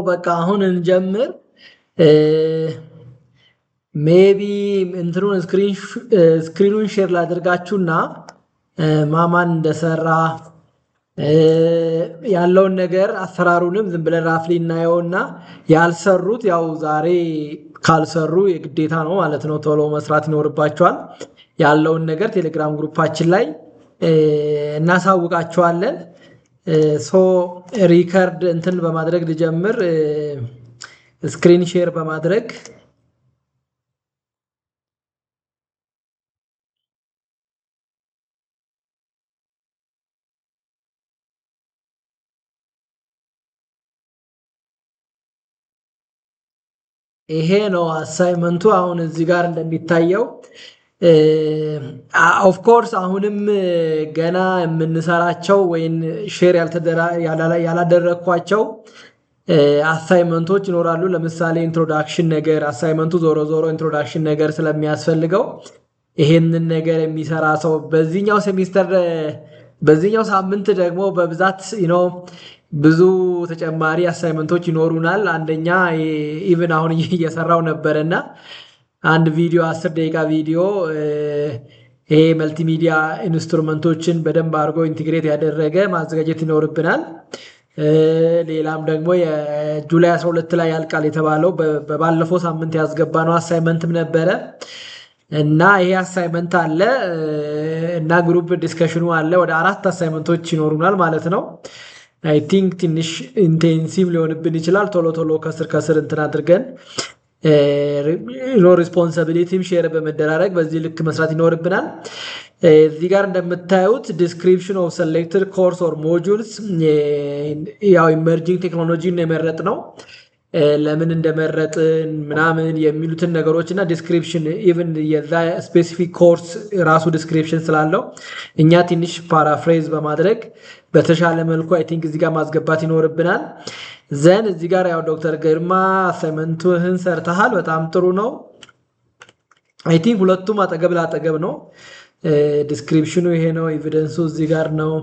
በቃ አሁን እንጀምር። ሜቢ እንትኑን ስክሪኑን ሼር ላድርጋችሁና ማማን እንደሰራ ያለውን ነገር አሰራሩንም ዝም ብለን ራፍሊ እናየውና ያልሰሩት ያው ዛሬ ካልሰሩ የግዴታ ነው ማለት ነው፣ ቶሎ መስራት ይኖርባቸዋል። ያለውን ነገር ቴሌግራም ግሩፓችን ላይ እናሳውቃችኋለን። ሶ ሪከርድ እንትን በማድረግ ልጀምር፣ ስክሪን ሼር በማድረግ ይሄ ነው አሳይመንቱ። አሁን እዚህ ጋር እንደሚታየው ኦፍ ኮርስ አሁንም ገና የምንሰራቸው ወይም ሼር ያላደረኳቸው አሳይመንቶች ይኖራሉ። ለምሳሌ ኢንትሮዳክሽን ነገር አሳይመንቱ ዞሮ ዞሮ ኢንትሮዳክሽን ነገር ስለሚያስፈልገው ይሄንን ነገር የሚሰራ ሰው በዚህኛው ሴሚስተር በዚህኛው ሳምንት ደግሞ በብዛት ብዙ ተጨማሪ አሳይመንቶች ይኖሩናል። አንደኛ ኢቭን አሁን እየሰራው ነበርና አንድ ቪዲዮ 10 ደቂቃ ቪዲዮ ይሄ መልቲሚዲያ ኢንስትሩመንቶችን በደንብ አድርጎ ኢንቲግሬት ያደረገ ማዘጋጀት ይኖርብናል። ሌላም ደግሞ የጁላይ 12 ላይ ያልቃል የተባለው በባለፈው ሳምንት ያስገባነው አሳይመንትም ነበረ እና ይሄ አሳይመንት አለ እና ግሩፕ ዲስከሽኑ አለ። ወደ 4 አሳይመንቶች ይኖሩናል ማለት ነው። አይ ቲንክ ትንሽ ኢንቴንሲቭ ሊሆንብን ይችላል። ቶሎ ቶሎ ከስር እንትን አድርገን ሪስፖንሲቢሊቲም ሼር በመደራረግ በዚህ ልክ መስራት ይኖርብናል። እዚህ ጋር እንደምታዩት ዲስክሪፕሽን ኦፍ ሴሌክትድ ኮርስ ኦር ሞጁልስ ያው ኢመርጂንግ ቴክኖሎጂን የመረጥ ነው። ለምን እንደመረጥን ምናምን የሚሉትን ነገሮች እና ዲስክሪፕሽን ኢቭን የዛ ስፔሲፊክ ኮርስ ራሱ ዲስክሪፕሽን ስላለው እኛ ትንሽ ፓራፍሬዝ በማድረግ በተሻለ መልኩ አይ ቲንክ እዚህ ጋር ማስገባት ይኖርብናል። ዘን እዚህ ጋር ያው ዶክተር ግርማ አሳይመንቱህን ሰርተሃል፣ በጣም ጥሩ ነው። አይ ቲንክ ሁለቱም አጠገብ ላጠገብ ነው። ዲስክሪፕሽኑ ይሄ ነው፣ ኤቪደንሱ እዚህ ጋር ነው።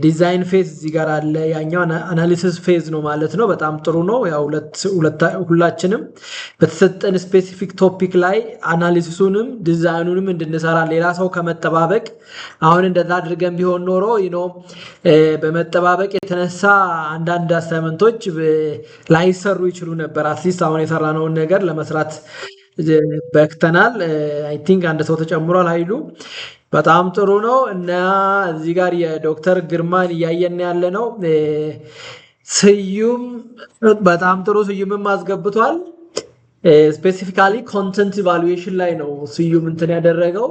ዲዛይን ፌዝ እዚህ ጋር አለ። ያኛው አናሊሲስ ፌዝ ነው ማለት ነው። በጣም ጥሩ ነው። ያው ሁላችንም በተሰጠን ስፔሲፊክ ቶፒክ ላይ አናሊሲሱንም ዲዛይኑንም እንድንሰራ ሌላ ሰው ከመጠባበቅ አሁን እንደዛ አድርገን ቢሆን ኖሮ በመጠባበቅ የተነሳ አንዳንድ አሳይመንቶች ላይሰሩ ይችሉ ነበር። አትሊስት አሁን የሰራነውን ነገር ለመስራት በክተናል። አይ ቲንክ አንድ ሰው ተጨምሯል ኃይሉ፣ በጣም ጥሩ ነው። እና እዚህ ጋር የዶክተር ግርማን እያየን ያለ ነው። ስዩም በጣም ጥሩ፣ ስዩምም አስገብቷል። ስፔሲፊካሊ ኮንተንት ኢቫሉዌሽን ላይ ነው ስዩም እንትን ያደረገው።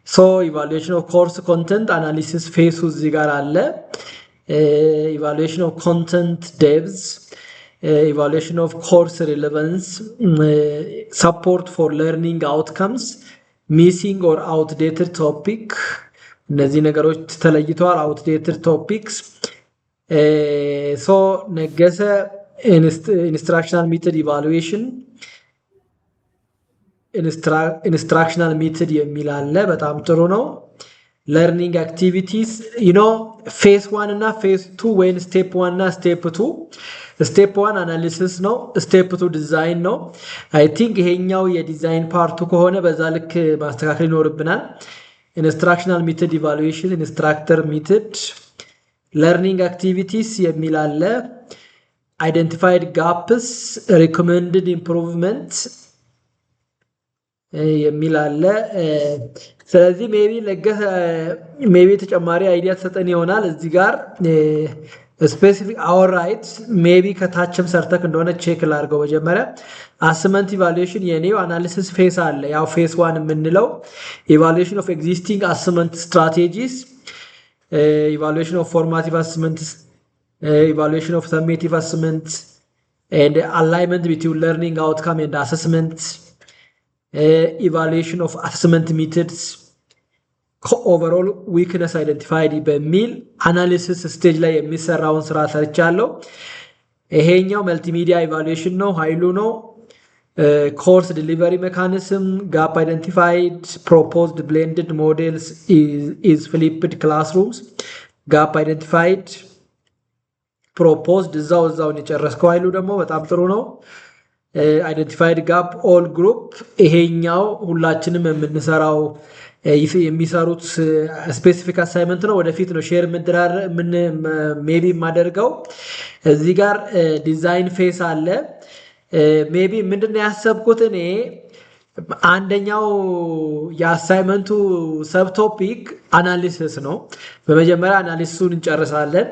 ሶ ኢቫሉዌሽን ኦፍ ኮርስ ኮንተንት አናሊሲስ ፌሱ እዚህ ጋር አለ። ኢቫሉዌሽን ኦፍ ኮንተንት ዴፕዝ፣ ኢቫሉዌሽን ኦፍ ኮርስ ሪሌቫንስ፣ ሰፖርት ፎር ለርኒንግ አውትካምስ፣ ሚሲንግ ኦር አውትዴትድ ቶፒክ፣ እነዚህ ነገሮች ተለይተዋል። አውትዴትድ ቶፒክስ። ሶ ነገሰ ኢንስትራክሽናል ሜተድ ኢቫሉዌሽን፣ ኢንስትራክሽናል ሜተድ የሚል አለ። በጣም ጥሩ ነው። ለርኒንግ አክቲቪቲስ ፌስ 1 እና ፌስ 2 ወይም ስቴፕ 1 እና ስቴፕ 2። ስቴፕ 1 አናሊሲስ ነው፣ ስቴፕ 2 ዲዛይን ነው። አይ ቲንክ ይሄኛው የዲዛይን ፓርቱ ከሆነ በዛ ልክ ማስተካከል ይኖርብናል። ኢንስትራክሽናል ሜተድ ኢቫሉዌሽን፣ ኢንስትራክተር ሜተድ፣ ለርኒንግ አክቲቪቲስ የሚል አለ። አይደንቲፋይድ ጋፕስ፣ ሪኮመንድድ ኢምፕሩቭመንት የሚል አለ። ስለዚህ ሜቢ ተጨማሪ አይዲያ ተሰጠን ይሆናል እዚህ ጋር ስፔሲፊክ አወር ራይት ሜቢ ከታችም ሰርተክ እንደሆነ ቼክ ላድርገው። መጀመሪያ አሰስመንት ኢቫሉዌሽን የኔው አናሊሲስ ፌስ አለ። ያው ፌስ 1 የምንለው ኢቫሉዌሽን ኦፍ ኤግዚስቲንግ አሰስመንት ስትራቴጂስ፣ ኢቫሉዌሽን ኦፍ ፎርማቲቭ አሰስመንት፣ ኢቫሉዌሽን ኦፍ ሰሜቲቭ አሰስመንት ኤንድ አላይንመንት ቢትዊን ለርኒንግ አውትካም ኤንድ አሰስመንት፣ ኢቫሉዌሽን ኦፍ አሰስመንት ሜተድስ፣ ኦቨርኦል ዊክነስ አይደንቲፋይድ በሚል አናሊሲስ ስቴጅ ላይ የሚሰራውን ስራ ሰርቻለሁ። ይሄኛው መልቲሚዲያ ኢቫሉዌሽን ነው፣ ኃይሉ ነው። ኮርስ ዲሊቨሪ ሜካኒዝም፣ ጋፕ አይደንቲፋይድ፣ ፕሮፖዝድ ብሌንድድ ሞዴልስ ኢዝ ፍሊፕድ ክላስሩምስ፣ ጋፕ አይደንቲፋይድ፣ proposed እዛው የጨረስከው ኃይሉ ደግሞ በጣም ጥሩ ነው። identified gap all group ይሄኛው ሁላችንም የምንሰራው የሚሰሩት ስፔሲፊክ አሳይመንት ነው። ወደፊት ነው ሼር ምድራር ሜቢ ማደርገው። እዚህ ጋር ዲዛይን ፌስ አለ። ሜቢ ምንድነው ያሰብኩት እኔ አንደኛው የአሳይመንቱ ሰብ ቶፒክ አናሊሲስ ነው። በመጀመሪያ አናሊሲሱን እንጨርሳለን።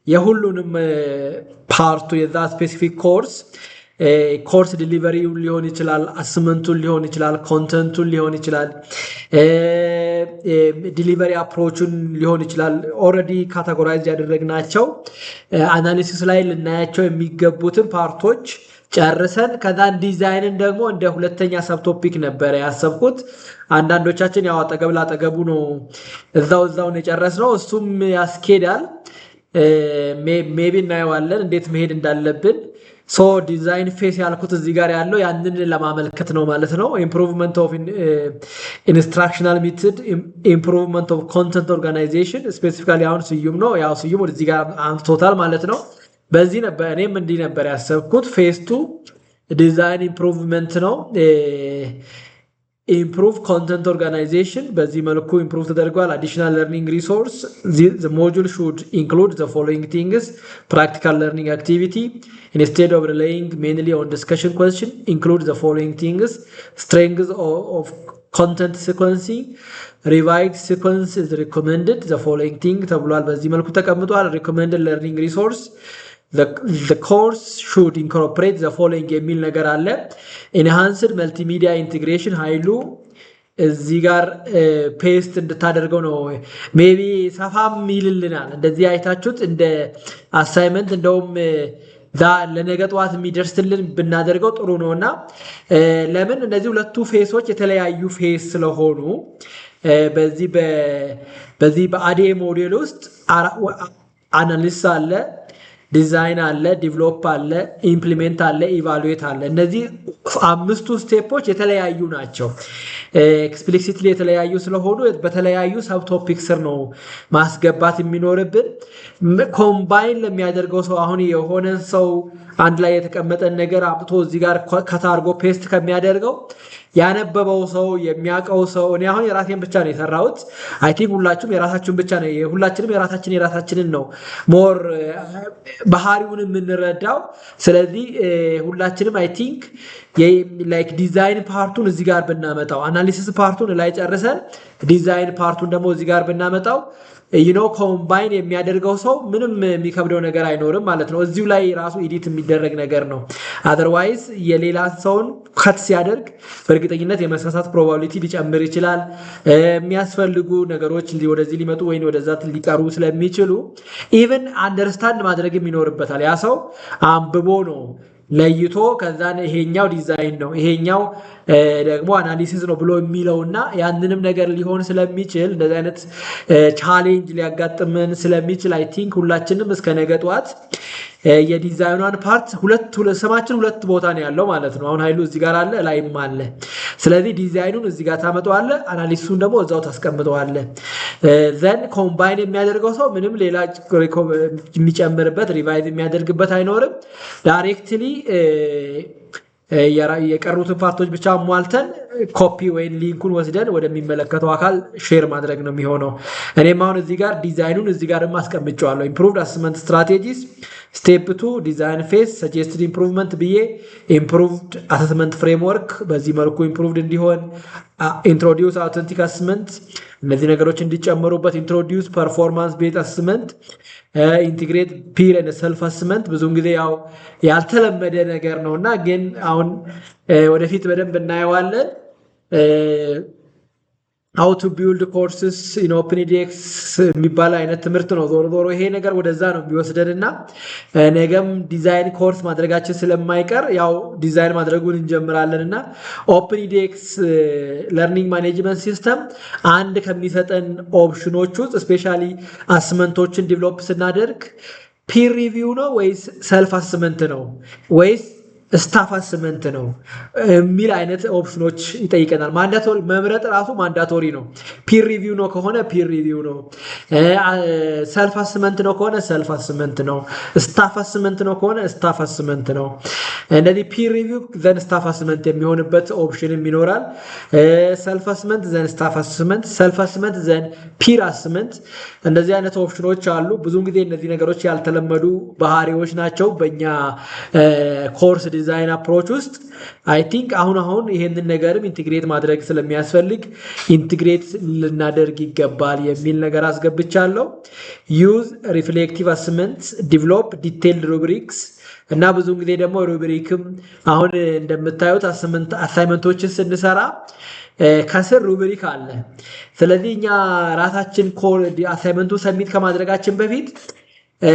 የሁሉንም ፓርቱ የዛ ስፔሲፊክ ኮርስ ዲሊቨሪውን ሊሆን ይችላል፣ አሰስመንቱን ሊሆን ይችላል፣ ኮንተንቱን ሊሆን ይችላል፣ ዲሊቨሪ አፕሮቹን ሊሆን ይችላል። ኦልሬዲ ካቴጎራይዝ ያደረግናቸው አናሊሲስ ላይ ልናያቸው የሚገቡትን ፓርቶች ጨርሰን ከዛን ዲዛይንን ደግሞ እንደ ሁለተኛ ሰብ ቶፒክ ነበር ያሰብኩት። አንዳንዶቻችን ያው አጠገብ ላጠገቡ ነው እዛው የጨረስነው። እሱም ያስኬዳል። ሜቢ እናየዋለን እንዴት መሄድ እንዳለብን። ሶ ዲዛይን ፌስ ያልኩት እዚህ ጋር ያለው ያንን ለማመልከት ነው ማለት ነው። ኢምፕሩቭመንት ኦፍ ኢንስትራክሽናል ሜተድ፣ ኢምፕሩቭመንት ኦፍ ኮንተንት ኦርጋናይዜሽን ስፔሲፊካሊ አሁን ስዩም ነው ያው ስዩም እዚህ ጋር አንስቶታል ማለት ነው። በዚህ ነበር እኔም እንዲህ ነበር ያሰብኩት። ፌስ 2 ዲዛይን ኢምፕሩቭመንት ነው። ኢምፕሩቭ ኮንተንት ኦርጋናይዜሽን በዚህ መልኩ ኢምፕሩቭ ተደርጓል። አዲሽናል ለርኒንግ ሪሶርስ the module should include the following things: practical learning activity instead of relying mainly on discussion question, include the following things: strengths of content sequencing, revised sequence is recommended, the following thing ተብሏል። በዚህ መልኩ ተቀምጧል። recommended learning resource the course should incorporate the following የሚል ነገር አለ። enhanced multimedia integration ኃይሉ እዚህ ጋር ፔስት እንድታደርገው ነው። ሜቢ ሰፋም ይልልናል። እንደዚህ አይታችሁት እንደ አሳይመንት እንደውም ለነገ ጠዋት የሚደርስልን ብናደርገው ጥሩ ነውና ለምን እነዚህ ሁለቱ ፌሶች የተለያዩ ፌስ ስለሆኑ በዚህ በአዴ ሞዴል ውስጥ አናሊሲስ አለ፣ ዲዛይን አለ፣ ዲቨሎፕ አለ፣ ኢምፕሊሜንት አለ፣ ኢቫሉዌት አለ። እነዚህ አምስቱ ስቴፖች የተለያዩ ናቸው። ኤክስፕሊሲትሊ የተለያዩ ስለሆኑ በተለያዩ ሰብ ቶፒክ ስር ነው ማስገባት የሚኖርብን። ኮምባይን ለሚያደርገው ሰው አሁን የሆነን ሰው አንድ ላይ የተቀመጠን ነገር አምጥቶ እዚህ ጋር ከታርጎ ፔስት ከሚያደርገው ያነበበው ሰው የሚያቀው ሰው እኔ አሁን የራሴን ብቻ ነው የሰራሁት። አይ ቲንክ ሁላችሁም የራሳችሁን ብቻ ነው ሁላችንም የራሳችንን ነው ሞር ባህሪውን የምንረዳው። ስለዚህ ሁላችንም አይ ቲንክ ላይክ ዲዛይን ፓርቱን እዚህ ጋር ብናመጣው አናሊሲስ ፓርቱን ላይ ጨርሰን ዲዛይን ፓርቱን ደግሞ እዚህ ጋር ብናመጣው ኮምባይን የሚያደርገው ሰው ምንም የሚከብደው ነገር አይኖርም ማለት ነው። እዚሁ ላይ ራሱ ኤዲት የሚደረግ ነገር ነው። አዘርዋይዝ የሌላ ሰውን ከት ሲያደርግ በእርግጠኝነት የመሳሳት ፕሮባቢሊቲ ሊጨምር ይችላል። የሚያስፈልጉ ነገሮች ወደዚህ ሊመጡ ወይ ወደዛ ሊቀሩ ስለሚችሉ ኢቭን አንደርስታንድ ማድረግም ይኖርበታል። ያ ሰው አንብቦ ነው ለይቶ ከዛን ይሄኛው ዲዛይን ነው ይሄኛው ደግሞ አናሊሲስ ነው ብሎ የሚለውና ያንንም ነገር ሊሆን ስለሚችል እንደዚህ አይነት ቻሌንጅ ሊያጋጥመን ስለሚችል አይ ቲንክ ሁላችንም እስከ ነገ ጠዋት የዲዛይኗን ፓርት ስማችን ሁለት ቦታ ነው ያለው ማለት ነው። አሁን ኃይሉ እዚህ ጋር አለ ላይም አለ። ስለዚህ ዲዛይኑን እዚህ ጋር ታመጣዋለህ፣ አናሊሲሱን ደግሞ እዛው ታስቀምጠዋለህ። ዘን ኮምባይን የሚያደርገው ሰው ምንም ሌላ የሚጨምርበት ሪቫይዝ የሚያደርግበት አይኖርም። ዳይሬክትሊ የቀሩትን ፓርቶች ብቻ ሟልተን ኮፒ ወይም ሊንኩን ወስደን ወደሚመለከተው አካል ሼር ማድረግ ነው የሚሆነው። እኔም አሁን እዚህ ጋር ዲዛይኑን እዚህ ጋር አስቀምጬዋለሁ። ኢምፕሩቭድ አሰስመንት ስትራቴጂስ ስቴፕ 2 ዲዛይን ፌስ ሰጀስትድ ኢምፕሩቭመንት ብዬ ኢምፕሩቭድ አሰስመንት ፍሬምወርክ በዚህ መልኩ ኢምፕሩቭድ እንዲሆን ኢንትሮዲዩስ አውተንቲክ አሰስመንት እነዚህ ነገሮች እንዲጨመሩበት ኢንትሮዲዩስ ፐርፎርማንስ ቤት አሰስመንት ኢንቲግሬት ፒር ኤንድ ሰልፍ አሰስመንት ብዙውን ጊዜ ያው ያልተለመደ ነገር ነውና ግን አሁን ወደፊት በደንብ እናየዋለን። how to build courses in OpenEDX የሚባል አይነት ትምህርት ነው። ዞሮ ይሄ ነገር ወደዛ ነው የሚወስደንና ነገም ዲዛይን ኮርስ ማድረጋችን ስለማይቀር ያው ዲዛይን ማድረጉን እንጀምራለንና OpenEDX ለርኒንግ ማኔጅመንት ሲስተም አንድ ከሚሰጠን ኦፕሽኖች ውስጥ ስፔሻሊ አሰስመንቶችን ዲቨሎፕ ስናደርግ ፒር ሪቪው ነው ወይስ ሰልፍ አሰስመንት ነው ወይስ ስታፍ አሰስመንት ነው የሚል አይነት ኦፕሽኖች ይጠይቀናል። ማንዳቶሪ መምረጥ ራሱ ማንዳቶሪ ነው። ፒር ሪቪው ነው ከሆነ ፒር ሪቪው ነው፣ ሰልፍ አሰስመንት ነው ከሆነ ሰልፍ አሰስመንት ነው። ስታፍ አሰስመንት ነው ከሆነ ስታፍ አሰስመንት ነው። እንደዚህ ፒር ሪቪው ዘን ስታፍ አሰስመንት የሚሆንበት ኦፕሽንም ይኖራል። ሰልፍ አሰስመንት ዘን ስታፍ አሰስመንት፣ ሰልፍ አሰስመንት ዘን ፒር አሰስመንት፣ እንደዚህ አይነት ኦፕሽኖች አሉ። ብዙውን ጊዜ እነዚህ ነገሮች ያልተለመዱ ባህሪዎች ናቸው በእኛ ኮርስ ዲዛይን አፕሮች ውስጥ። አይ ቲንክ አሁን ይሄንን ነገርም ኢንቲግሬት ማድረግ ስለሚያስፈልግ ኢንቲግሬት ልናደርግ ይገባል የሚል ነገር አስገብቻለሁ። ዩዝ ሪፍሌክቲቭ አሰስመንት፣ ዲቨሎፕ ዲቴይልድ ሩብሪክስ እና ብዙውን ጊዜ ደግሞ ሩብሪክም አሁን እንደምታዩት አሳይመንቶችን ስንሰራ ከስር ሩብሪክ አለ። ስለዚህ እኛ ራሳችን አሳይመንቱ ሰሚት ከማድረጋችን በፊት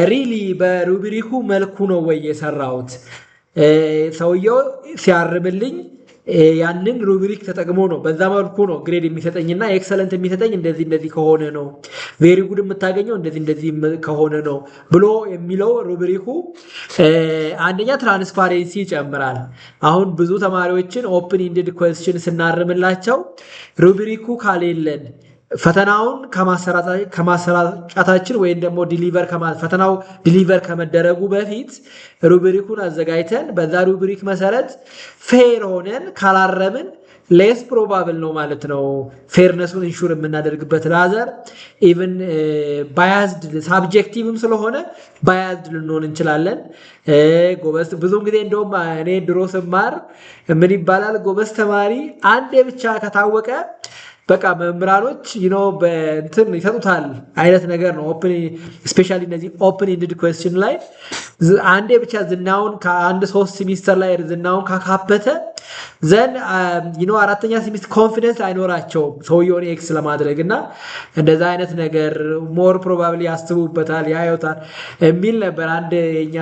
ሪሊ በሩብሪኩ መልኩ ነው ወይ የሰራሁት፣ ሰውየው ሲያርምልኝ ያንን ሩብሪክ ተጠቅሞ ነው በዛ መልኩ ነው ግሬድ የሚሰጠኝና ኤክሰለንት የሚሰጠኝ እንደዚህ ከሆነ ነው፣ ቬሪ ጉድ የምታገኘው እንደዚህ ከሆነ ነው ብሎ የሚለው ሩብሪኩ አንደኛ ትራንስፓሬንሲ ይጨምራል። አሁን ብዙ ተማሪዎችን ኦፕን ኢንድድ ኩዌስችን ስናርምላቸው ሩብሪኩ ካሌለን ፈተናውን ከማሰራጫታችን ወይም ደግሞ ፈተናው ዲሊቨር ከመደረጉ በፊት ሩብሪኩን አዘጋጅተን በዛ ሩብሪክ መሰረት ፌር ሆነን ካላረምን ሌስ ፕሮባብል ነው ማለት ነው ፌርነሱን ኢንሹር የምናደርግበት። ራዘር ኢቭን ባያዝድ ሳብጀክቲቭም ስለሆነ ባያዝድ ልንሆን እንችላለን። ጎበዝ ብዙውን ጊዜ እንደውም እኔ ድሮ ስማር ምን ይባላል፣ ጎበዝ ተማሪ አንዴ ብቻ ከታወቀ በቃ መምህራኖች በእንትን ይሰጡታል አይነት ነገር ነው። ስፔሻሊ እነዚህ ኦፕን ኢንድድ ኩዌስችን ላይ አንዴ ብቻ ዝናውን ከአንድ 3 ሲሚስተር ላይ ዝናውን ካካበተ ዘን አራተኛ ሲሚስተር ኮንፊደንስ አይኖራቸውም ሰውየውን ኤክስ ለማድረግ እና እንደዛ አይነት ነገር ሞር ፕሮባብሊ ያስቡበታል ያዩታል የሚል ነበር። አንድ የኛ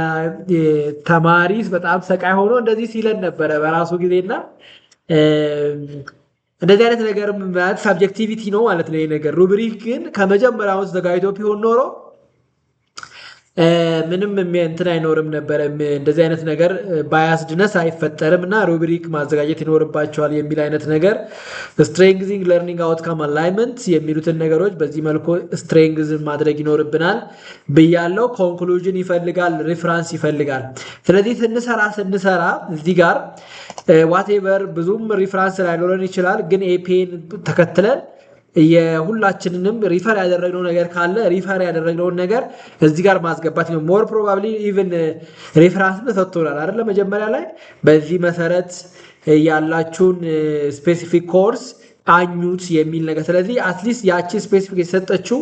ተማሪ በጣም ሰቃይ ሆኖ እንደዚህ ሲለን ነበረ በራሱ ጊዜና እንደዚህ አይነት ነገር ማለት ሳብጀክቲቪቲ ነው ማለት ነው። ይሄ ነገር ሩብሪክ ግን ከመጀመሪያው ተዘጋጅቶ ቢሆን ኖሮ ምንም እንትን አይኖርም ነበር። እንደዚህ አይነት ነገር ባያስድነስ አይፈጠርም እና ሩብሪክ ማዘጋጀት ይኖርባቸዋል የሚል አይነት ነገር። ስትሬንግዚንግ ለርኒንግ አውትካም አላይመንት የሚሉትን ነገሮች በዚህ መልኩ ስትሬንግዝ ማድረግ ይኖርብናል ብያለው። ኮንክሉዥን ይፈልጋል፣ ሪፍራንስ ይፈልጋል። ስለዚህ ስንሰራ እዚህ ጋር ዋቴቨር ብዙም ሪፍራንስ ላይኖረን ይችላል፣ ግን ኤፒን ተከትለን የሁላችንንም ሪፈር ያደረግነው ነገር ካለ ሪፈር ያደረግነውን ነገር እዚህ ጋር ማስገባት ነው። ሞር ፕሮባብሊ ኢቭን ሬፈራንስ ተሰጥቶናል አይደል መጀመሪያ ላይ። በዚህ መሰረት ያላችሁን ስፔሲፊክ ኮርስ አኙት የሚል ነገር። ስለዚህ አትሊስት ያቺ ስፔሲፊክ የተሰጠችው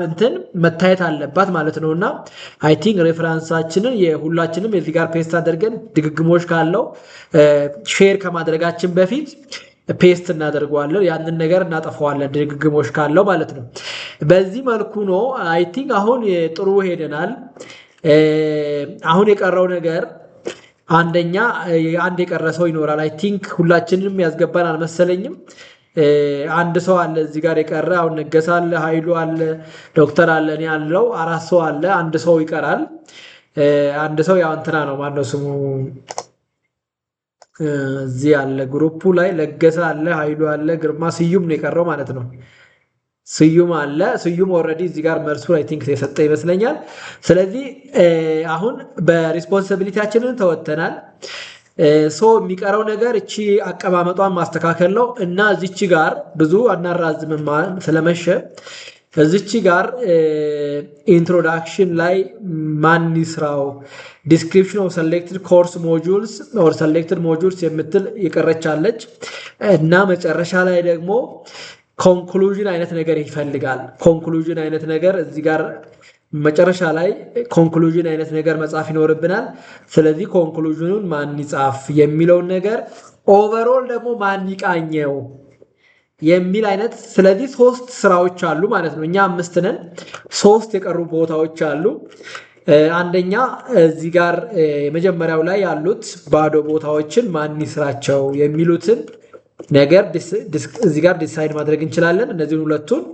እንትን መታየት አለባት ማለት ነውና አይ ቲንክ ሬፈራንሳችንን የሁላችንም እዚህ ጋር ፔስት አድርገን ድግግሞሽ ካለው ሼር ከማድረጋችን በፊት ፔስት እናደርገዋለን፣ ያንን ነገር እናጠፋዋለን ድግግሞሽ ካለው ማለት ነው። በዚህ መልኩ ነው አይ ቲንክ አሁን ጥሩ ሄደናል። አሁን የቀረው ነገር አንደኛ አንድ የቀረ ሰው ይኖራል። አይ ቲንክ ሁላችንንም ያስገባን አልመሰለኝም። አንድ ሰው አለ እዚህ ጋር የቀረ። አሁን ነገሳ አለ፣ ኃይሉ አለ፣ ዶክተር አለ፣ እኔ አለው፣ 4 ሰው አለ። አንድ ሰው ይቀራል። አንድ ሰው ያው እንትና ነው ማነው ስሙ እዚህ አለ ግሩፑ ላይ ለገሳ አለ፣ ኃይሉ አለ፣ ግርማ፣ ስዩም ነው የቀረው ማለት ነው። ስዩም አለ። ስዩም ኦልሬዲ እዚህ ጋር መልሱ አይ ቲንክ የሰጠ ይመስለኛል። ስለዚህ አሁን በሪስፖንሲቢሊቲያችንን ተወተናል። የሚቀረው ነገር እቺ አቀማመጧን ማስተካከል ነው እና እዚች ጋር ብዙ አናራዝምም ስለመሸ እዚች ጋር ኢንትሮዳክሽን ላይ ማን ይስራው ዲስክሪፕሽን ኦፍ ሰሌክትድ ኮርስ ሞጁልስ ኦር ሰሌክትድ ሞጁልስ የምትል ይቀረቻለች እና መጨረሻ ላይ ደግሞ ኮንክሉዥን አይነት ነገር ይፈልጋል። ኮንክሉዥን አይነት ነገር እዚህ ጋር መጨረሻ ላይ ኮንክሉዥን አይነት ነገር መጻፍ ይኖርብናል። ስለዚህ ኮንክሉዥኑን ማን ይጻፍ የሚለውን ነገር ኦቨርኦል ደግሞ ማን ይቃኘው የሚል አይነት ስለዚህ 3 ስራዎች አሉ ማለት ነው። እኛ 5 ነን፣ 3 የቀሩ ቦታዎች አሉ። አንደኛ እዚህ ጋር የመጀመሪያው ላይ ያሉት ባዶ ቦታዎችን ማን ይስራቸው የሚሉትን ነገር እዚህ ጋር ዲሳይድ ማድረግ እንችላለን። እነዚህን ሁለቱን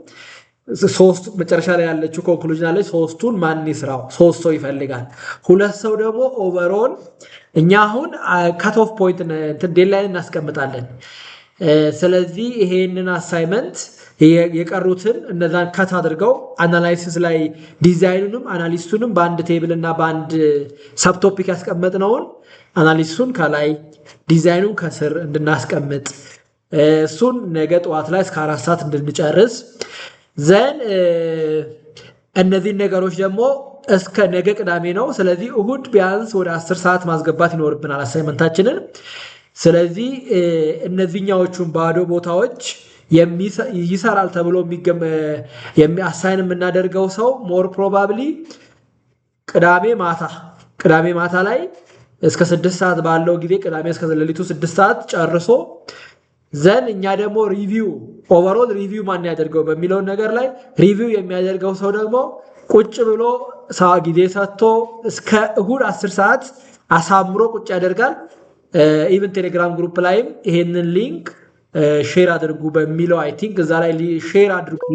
3 መጨረሻ ላይ ያለችው ኮንክሉዥን አለች። 3ቱን ማን ይስራው 3 ሰው ይፈልጋል። 2 ሰው ደግሞ ኦቨርኦል እኛ አሁን ካት ኦፍ ፖይንት ዴድላይን እናስቀምጣለን። ስለዚህ ይሄንን አሳይመንት የቀሩትን እነዛን ከት አድርገው አናላይሲስ ላይ ዲዛይኑንም አናሊስቱንም በአንድ ቴብል እና በአንድ ሰብቶፒክ ያስቀመጥነውን አናሊስቱን ከላይ ዲዛይኑን ከስር እንድናስቀምጥ እሱን ነገ ጠዋት ላይ እስከ 4 ሰዓት እንድንጨርስ ዘን እነዚህን ነገሮች ደግሞ እስከ ነገ ቅዳሜ ነው። ስለዚህ እሁድ ቢያንስ ወደ 10 ሰዓት ማስገባት ይኖርብናል አሳይመንታችንን። ስለዚህ እነዚህኛዎቹን ባዶ ቦታዎች ይሰራል ተብሎ አሳይን የምናደርገው ሰው ሞር ፕሮባብሊ ቅዳሜ ማታ ላይ እስከ 6 ሰዓት ባለው ጊዜ ቅዳሜ እስከ ሌሊቱ 6 ሰዓት ጨርሶ ዘን እኛ ደግሞ ሪቪው ኦቨርኦል ሪቪው ማን ያደርገው በሚለው ነገር ላይ ሪቪው የሚያደርገው ሰው ደግሞ ቁጭ ብሎ ጊዜ ሰጥቶ እስከ እሁድ 10 ሰዓት አሳምሮ ቁጭ ያደርጋል። ኢቭን ቴሌግራም ግሩፕ ላይም ይሄንን ሊንክ ሼር አድርጉ በሚለው አይ ቲንክ እዛ ላይ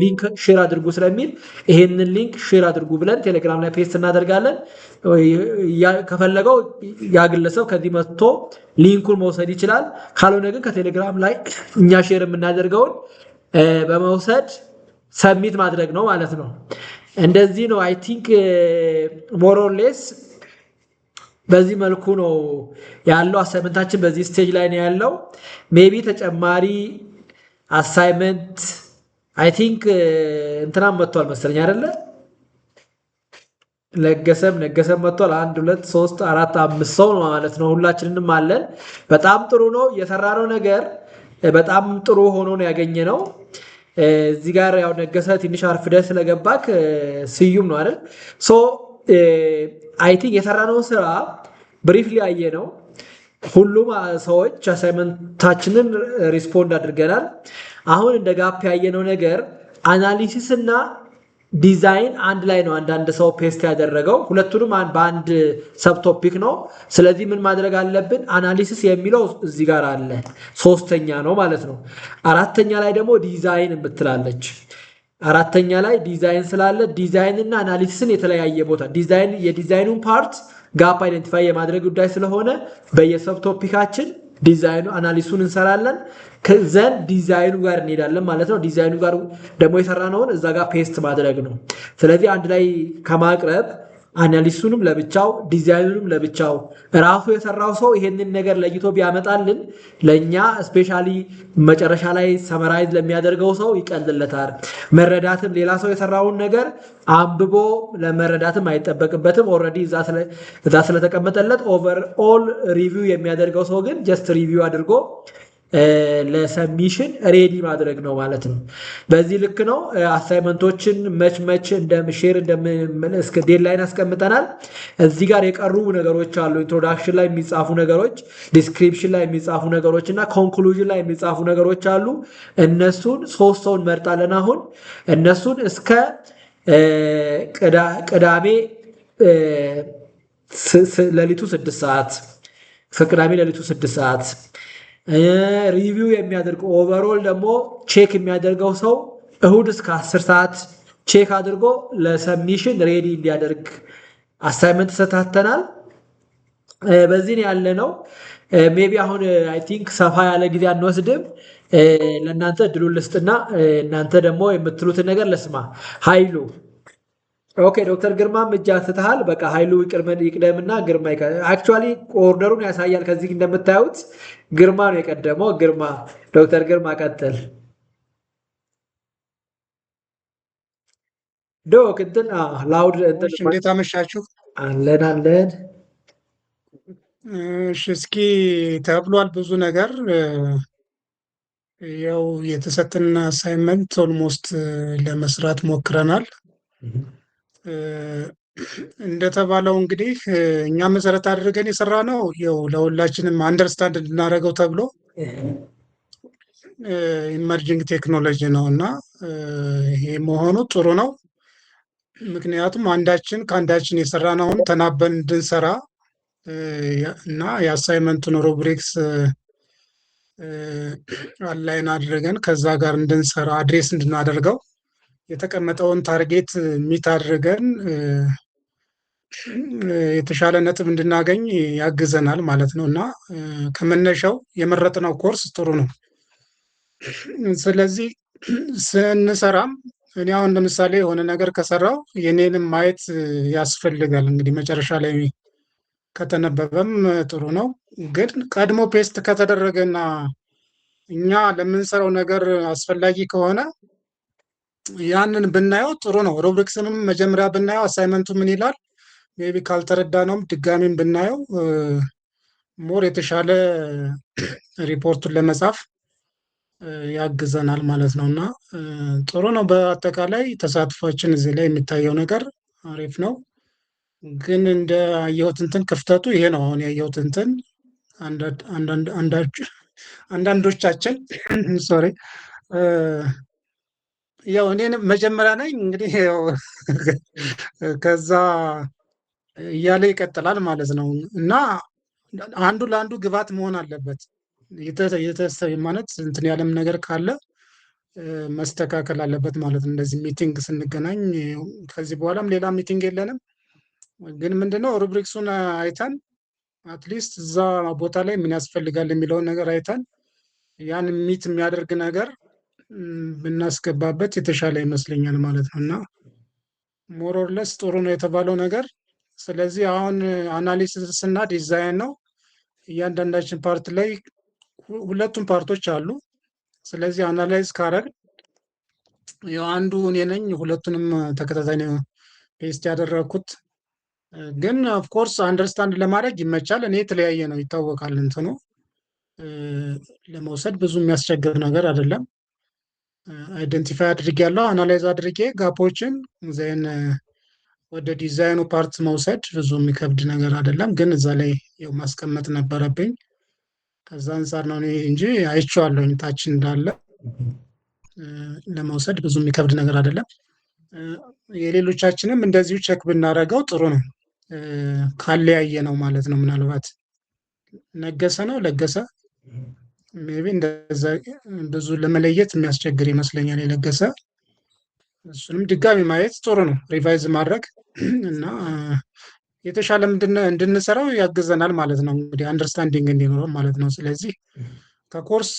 ሊንክ ሼር አድርጉ ስለሚል ይሄንን ሊንክ ሼር አድርጉ ብለን ቴሌግራም ላይ ፔስት እናደርጋለን። ከፈለገው ያግለሰው ከዚህ መጥቶ ሊንኩን መውሰድ ይችላል። ካልሆነ ግን ከቴሌግራም ላይ እኛ ሼር የምናደርገውን በመውሰድ ሰብሚት ማድረግ ነው ማለት ነው። እንደዚህ ነው አይ ቲንክ ሞር ኦር ሌስ በዚህ መልኩ ነው ያለው አሳይመንታችን በዚህ ስቴጅ ላይ ነው ያለው። ሜቢ ተጨማሪ አሳይመንት አይ ቲንክ እንትናም መጥቷል መሰለኝ አይደለ? ነገሰም መጥቷል። 1 2 3 4 5 ሰው ነው ማለት ነው። ሁላችንንም አለን። በጣም ጥሩ ነው የሰራነው ነገር በጣም ጥሩ ሆኖ ነው ያገኘነው። እዚህ ጋር ያው ነገሰ ትንሽ አርፍደህ ስለገባክ ስዩም ነው አይደል? ሶ አይ ቲንክ የሰራነው ስራ ብሪፍሊ አየነው። ሁሉም ሰዎች አሳይመንታችንን ሪስፖንድ አድርገናል። አሁን እንደ ጋፕ ያየነው ነገር አናሊሲስ እና ዲዛይን አንድ ላይ ነው አንዳንድ ሰው ፔስት ያደረገው። ሁለቱንም በአንድ ሰብቶፒክ ነው። ስለዚህ ምን ማድረግ አለብን? አናሊሲስ የሚለው እዚህ ጋር አለ፣ 3ኛ ነው ማለት ነው። 4ኛ ላይ ደግሞ ዲዛይን የምትላለች። 4ኛ ላይ ዲዛይን ስላለ ዲዛይን እና አናሊሲስን የተለያየ ቦታ የዲዛይኑን ፓርት ጋፕ አይደንቲፋይ የማድረግ ጉዳይ ስለሆነ በየሰብቶፒካችን ዲዛይኑ አናሊሱን እንሰራለን። ከዘን ዲዛይኑ ጋር እንሄዳለን ማለት ነው። ዲዛይኑ ጋር ደግሞ የሰራነውን እዛ ጋር ፔስት ማድረግ ነው። ስለዚህ አንድ ላይ ከማቅረብ አናሊሱንም ለብቻው ዲዛይኑንም ለብቻው ራሱ የሰራው ሰው ይሄንን ነገር ለይቶ ቢያመጣልን ለኛ ስፔሻሊ መጨረሻ ላይ ሰመራይዝ ለሚያደርገው ሰው ይቀልለታል። መረዳትም ሌላ ሰው የሰራውን ነገር አንብቦ ለመረዳትም አይጠበቅበትም። ኦልሬዲ እዛ ስለተቀመጠለት ኦቨር ኦል ሪቪው የሚያደርገው ሰው ግን ጀስት ሪቪው አድርጎ ለሰብሚሽን ሬዲ ማድረግ ነው ማለት ነው። በዚህ ልክ ነው አሳይመንቶችን መች እንደምሼር እስከ ዴድላይን አስቀምጠናል። እዚህ ጋር የቀሩ ነገሮች አሉ። ኢንትሮዳክሽን ላይ የሚጻፉ ነገሮች፣ ዲስክሪፕሽን ላይ የሚጻፉ ነገሮች እና ኮንክሉዥን ላይ የሚጻፉ ነገሮች አሉ። እነሱን 3 ሰው እንመርጣለን። አሁን እነሱን እስከ ቅዳሜ ሌሊቱ 6 ሰዓት ከቅዳሜ ሌሊቱ 6 ሰዓት ሪቪው የሚያደርገው ኦቨርኦል ደግሞ ቼክ የሚያደርገው ሰው እሁድ እስከ 10 ሰዓት ቼክ አድርጎ ለሰብሚሽን ሬዲ እንዲያደርግ አሳይመንት ተሰታተናል። በዚህ ያለ ነው። ሜቢ አሁን አይ ቲንክ ሰፋ ያለ ጊዜ አንወስድም። ለእናንተ እድሉን ልስጥና እናንተ ደግሞ የምትሉትን ነገር ለስማ። ኃይሉ ኦኬ፣ ዶክተር ግርማም እጅ አንስተሃል። በቃ ኃይሉ ይቅደምና ግርማ አክቹዋሊ ኦርደሩን ያሳያል። ከዚህ እንደምታዩት ግርማ ነው የቀደመው። ዶክተር ግርማ ቀጥል። ዶክ እንትን ላውድ እንትን እንዴት አመሻችሁ? አለን። እሺ፣ እስኪ ተብሏል ብዙ ነገር። ያው የተሰጠን አሳይመንት ኦልሞስት ለመስራት ሞክረናል። እንደተባለው እንግዲህ እኛ መሰረት አድርገን የሰራ ነው ያው ለሁላችንም አንደርስታንድ እንድናደርገው ተብሎ ኢመርጂንግ ቴክኖሎጂ ነው እና ይሄ መሆኑ ጥሩ ነው። ምክንያቱም አንዳችን ከአንዳችን የሰራነውን ተናበን እንድንሰራ እና የአሳይመንቱን ሩብሪክስ አላይን አድርገን ከዛ ጋር እንድንሰራ አድሬስ እንድናደርገው የተቀመጠውን ታርጌት ሚት አድርገን የተሻለ ነጥብ እንድናገኝ ያግዘናል ማለት ነው እና ከመነሻው የመረጥነው ኮርስ ጥሩ ነው። ስለዚህ ስንሰራም እኔ አሁን ለምሳሌ የሆነ ነገር ከሰራው የኔንም ማየት ያስፈልጋል። እንግዲህ መጨረሻ ላይ ከተነበበም ጥሩ ነው። ግን ቀድሞ ፔስት ከተደረገና እኛ ለምንሰራው ነገር አስፈላጊ ከሆነ ያንን ብናየው ጥሩ ነው። ሩብሪክስንም መጀመሪያ ብናየው አሳይመንቱ ምን ይላል ሜይ ቢ ካልተረዳ ነውም ድጋሚም ብናየው ሞር የተሻለ ሪፖርቱን ለመጻፍ ያግዘናል ማለት ነው። እና ጥሩ ነው። በአጠቃላይ ተሳትፏችን እዚህ ላይ የሚታየው ነገር አሪፍ ነው። ግን እንደ ያየሁት እንትን ክፍተቱ ይሄ ነው። አሁን ያየሁት እንትን አንዳንዶቻችን ሶሪ ያው እኔን መጀመሪያ ነኝ እንግዲህ ያው ከዛ እያለ ይቀጥላል ማለት ነው። እና አንዱ ለአንዱ ግብዓት መሆን አለበት። ማለት እንትን ያለም ነገር ካለ መስተካከል አለበት ማለት ነው። እንደዚህ ሚቲንግ ስንገናኝ ከዚህ በኋላም ሌላ ሚቲንግ የለንም። ግን ምንድነው ሩብሪክሱን አይተን አትሊስት እዛ ቦታ ላይ ምን ያስፈልጋል የሚለውን ነገር አይተን ያን ሚት የሚያደርግ ነገር ብናስገባበት የተሻለ ይመስለኛል ማለት ነው። እና ሞሮርለስ ጥሩ ነው የተባለው ነገር። ስለዚህ አሁን አናሊሲስ እና ዲዛይን ነው። እያንዳንዳችን ፓርት ላይ ሁለቱም ፓርቶች አሉ። ስለዚህ አናላይዝ ካረግ ያው አንዱ እኔ ነኝ፣ ሁለቱንም ተከታታይ ነው ፔስት ያደረኩት። ግን ኦፍኮርስ አንደርስታንድ ለማድረግ ይመቻል። እኔ የተለያየ ነው ይታወቃል። እንትኑ ለመውሰድ ብዙ የሚያስቸግር ነገር አይደለም። አይደንቲፋይ አድርጌ ያለው አናላይዝ አድርጌ ጋፖችን ዜን ወደ ዲዛይኑ ፓርት መውሰድ ብዙ የሚከብድ ነገር አይደለም። ግን እዛ ላይ ያው ማስቀመጥ ነበረብኝ። ከዛ አንጻር ነው እንጂ አይቼዋለሁኝ ታች እንዳለ ለመውሰድ ብዙ የሚከብድ ነገር አይደለም። የሌሎቻችንም እንደዚሁ ቼክ ብናደርገው ጥሩ ነው። ካለያየ ነው ማለት ነው። ምናልባት ነገሰ ነው ለገሰ ሜይ ቢ እንደዛ ብዙ ለመለየት የሚያስቸግር ይመስለኛል የለገሰ። እሱንም ድጋሚ ማየት ጥሩ ነው፣ ሪቫይዝ ማድረግ እና የተሻለ እንድንሰራው ያግዘናል ማለት ነው። እንግዲህ አንደርስታንዲንግ እንዲኖረው ማለት ነው። ስለዚህ ከኮርስ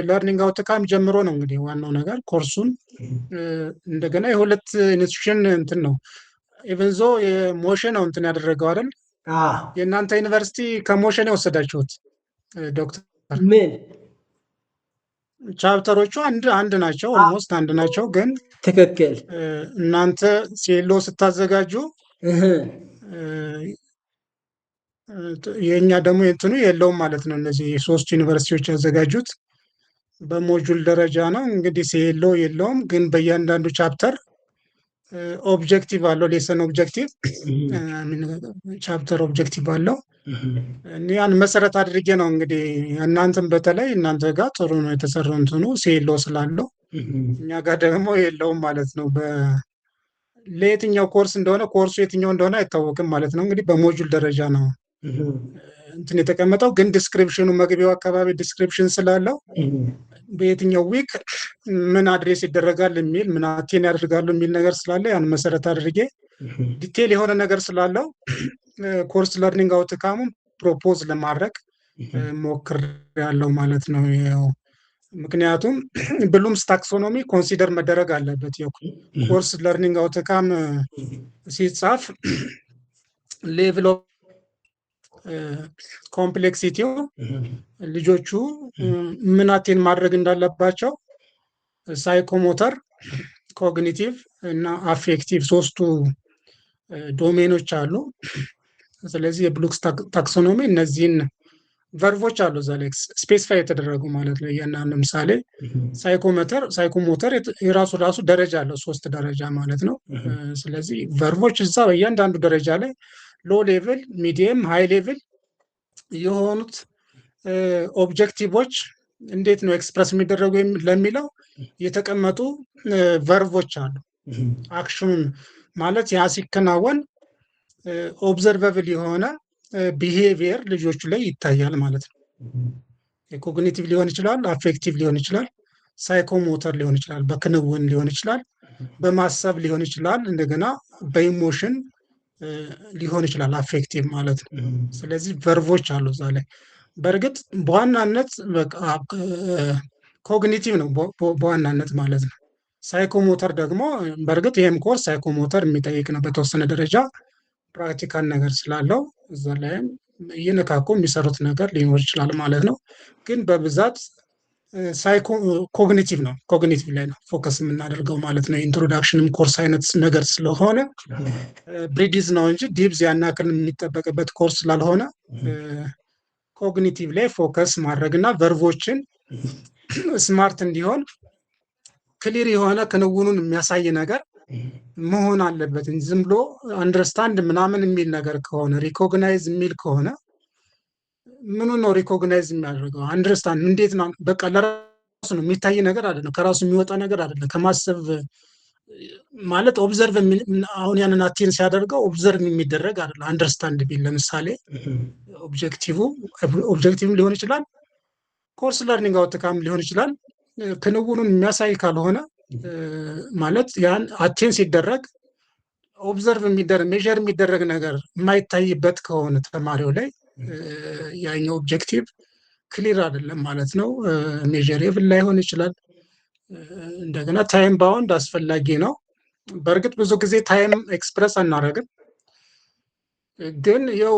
ለርኒንግ አውትካም ጀምሮ ነው እንግዲህ ዋናው ነገር ኮርሱን እንደገና የሁለት ኢንስቲትዩሽን እንትን ነው። ኢቨንዞ የሞሽን ነው እንትን ያደረገው አይደል? የእናንተ ዩኒቨርሲቲ ከሞሽን የወሰዳችሁት ዶክተር? ምን ቻፕተሮቹ አንድ ናቸው፣ ኦልሞስት አንድ ናቸው። ግን ትክክል እናንተ ሴሎ ስታዘጋጁ የእኛ ደግሞ እንትኑ የለውም ማለት ነው። እነዚህ ሶስቱ ዩኒቨርሲቲዎች ያዘጋጁት በሞጁል ደረጃ ነው። እንግዲህ ሴሎ የለውም፣ ግን በእያንዳንዱ ቻፕተር ኦብጀክቲቭ አለው። ሌሰን ኦብጀክቲቭ፣ ቻፕተር ኦብጀክቲቭ አለው። ያን መሰረት አድርጌ ነው እንግዲህ እናንተም በተለይ እናንተ ጋር ጥሩ ነው የተሰራው እንትኑ ሴሎ ስላለው፣ እኛ ጋር ደግሞ የለውም ማለት ነው። ለየትኛው ኮርስ እንደሆነ ኮርሱ የትኛው እንደሆነ አይታወቅም ማለት ነው። እንግዲህ በሞጁል ደረጃ ነው እንትን የተቀመጠው። ግን ዲስክሪፕሽኑ መግቢያው አካባቢ ዲስክሪፕሽን ስላለው በየትኛው ዊክ ምን አድሬስ ይደረጋል የሚል ምን አቴን ያደርጋሉ የሚል ነገር ስላለ ያን መሰረት አድርጌ ዲቴል የሆነ ነገር ስላለው ኮርስ ለርኒንግ አውትካሙ ፕሮፖዝ ለማድረግ ሞክር ያለው ማለት ነው። ምክንያቱም ብሉምስ ታክሶኖሚ ኮንሲደር መደረግ አለበት። ኮርስ ለርኒንግ አውትካም ሲጻፍ ሌቭል ኦፍ ኮምፕሌክሲቲው ልጆቹ ምን አቴን ማድረግ እንዳለባቸው ሳይኮሞተር፣ ኮግኒቲቭ እና አፌክቲቭ ሶስቱ ዶሜኖች አሉ። ስለዚህ የብሉምስ ታክሶኖሚ እነዚህን ቨርቮች አሉ እዛ ላይ ስፔሲፋይ የተደረጉ ማለት ነው። እያንዳንዱ ለምሳሌ ሳይኮሞተር የራሱ ደረጃ አለው፣ 3 ደረጃ ማለት ነው። ስለዚህ ቨርቮች እዛ በእያንዳንዱ ደረጃ ላይ ሎ ሌቭል፣ ሚዲየም፣ ሃይ ሌቭል የሆኑት ኦብጀክቲቮች እንዴት ነው ኤክስፕረስ የሚደረጉ ለሚለው የተቀመጡ ቨርቮች አሉ። አክሽኑን ማለት ያ ሲከናወን ኦብዘርቨብል የሆነ ቢሄቪየር ልጆቹ ላይ ይታያል ማለት ነው። የኮግኒቲቭ ሊሆን ይችላል፣ አፌክቲቭ ሊሆን ይችላል፣ ሳይኮሞተር ሊሆን ይችላል፣ በክንውን ሊሆን ይችላል፣ በማሰብ ሊሆን ይችላል፣ እንደገና በኢሞሽን ሊሆን ይችላል አፌክቲቭ ማለት ነው። ስለዚህ ቨርቮች አሉ እዛ ላይ። በእርግጥ በዋናነት ኮግኒቲቭ ነው በዋናነት ማለት ነው። ሳይኮሞተር ደግሞ በእርግጥ ይህም ኮርስ ሳይኮሞተር የሚጠይቅ ነው በተወሰነ ደረጃ ፕራክቲካል ነገር ስላለው እዛ ላይም እየነካኩ የሚሰሩት ነገር ሊኖር ይችላል ማለት ነው። ግን በብዛት ኮግኒቲቭ ነው፣ ኮግኒቲቭ ላይ ነው ፎከስ የምናደርገው ማለት ነው። ኢንትሮዳክሽንም ኮርስ አይነት ነገር ስለሆነ ብሪዲዝ ነው እንጂ ዲብዝ ያን ያክል የሚጠበቅበት ኮርስ ስላልሆነ ኮግኒቲቭ ላይ ፎከስ ማድረግ እና ቨርቦችን ስማርት እንዲሆን ክሊር የሆነ ክንውኑን የሚያሳይ ነገር መሆን አለበት። ዝም ብሎ አንደርስታንድ ምናምን የሚል ነገር ከሆነ ሪኮግናይዝ የሚል ከሆነ ምኑ ነው ሪኮግናይዝ የሚያደርገው? አንደርስታንድ እንዴት ነው? በቃ ለራሱ ነው የሚታይ ነገር አይደለም፣ ከራሱ የሚወጣ ነገር አይደለም። ከማሰብ ማለት ኦብዘርቭ አሁን ያንን አቴን ሲያደርገው ኦብዘርቭ የሚደረግ አይደለም። አንደርስታንድ ቢል ለምሳሌ ኦብጀክቲቭ ሊሆን ይችላል፣ ኮርስ ለርኒንግ አውትካም ሊሆን ይችላል። ክንውኑን የሚያሳይ ካልሆነ ማለት ያን አቴን ሲደረግ ኦብዘርቭ የሚደረግ ሜዥር የሚደረግ ነገር የማይታይበት ከሆነ ተማሪው ላይ ያኛው ኦብጀክቲቭ ክሊር አይደለም ማለት ነው። ሜዥሬብል ላይሆን ይችላል። እንደገና ታይም ባውንድ አስፈላጊ ነው። በእርግጥ ብዙ ጊዜ ታይም ኤክስፕረስ አናደርግም፣ ግን ያው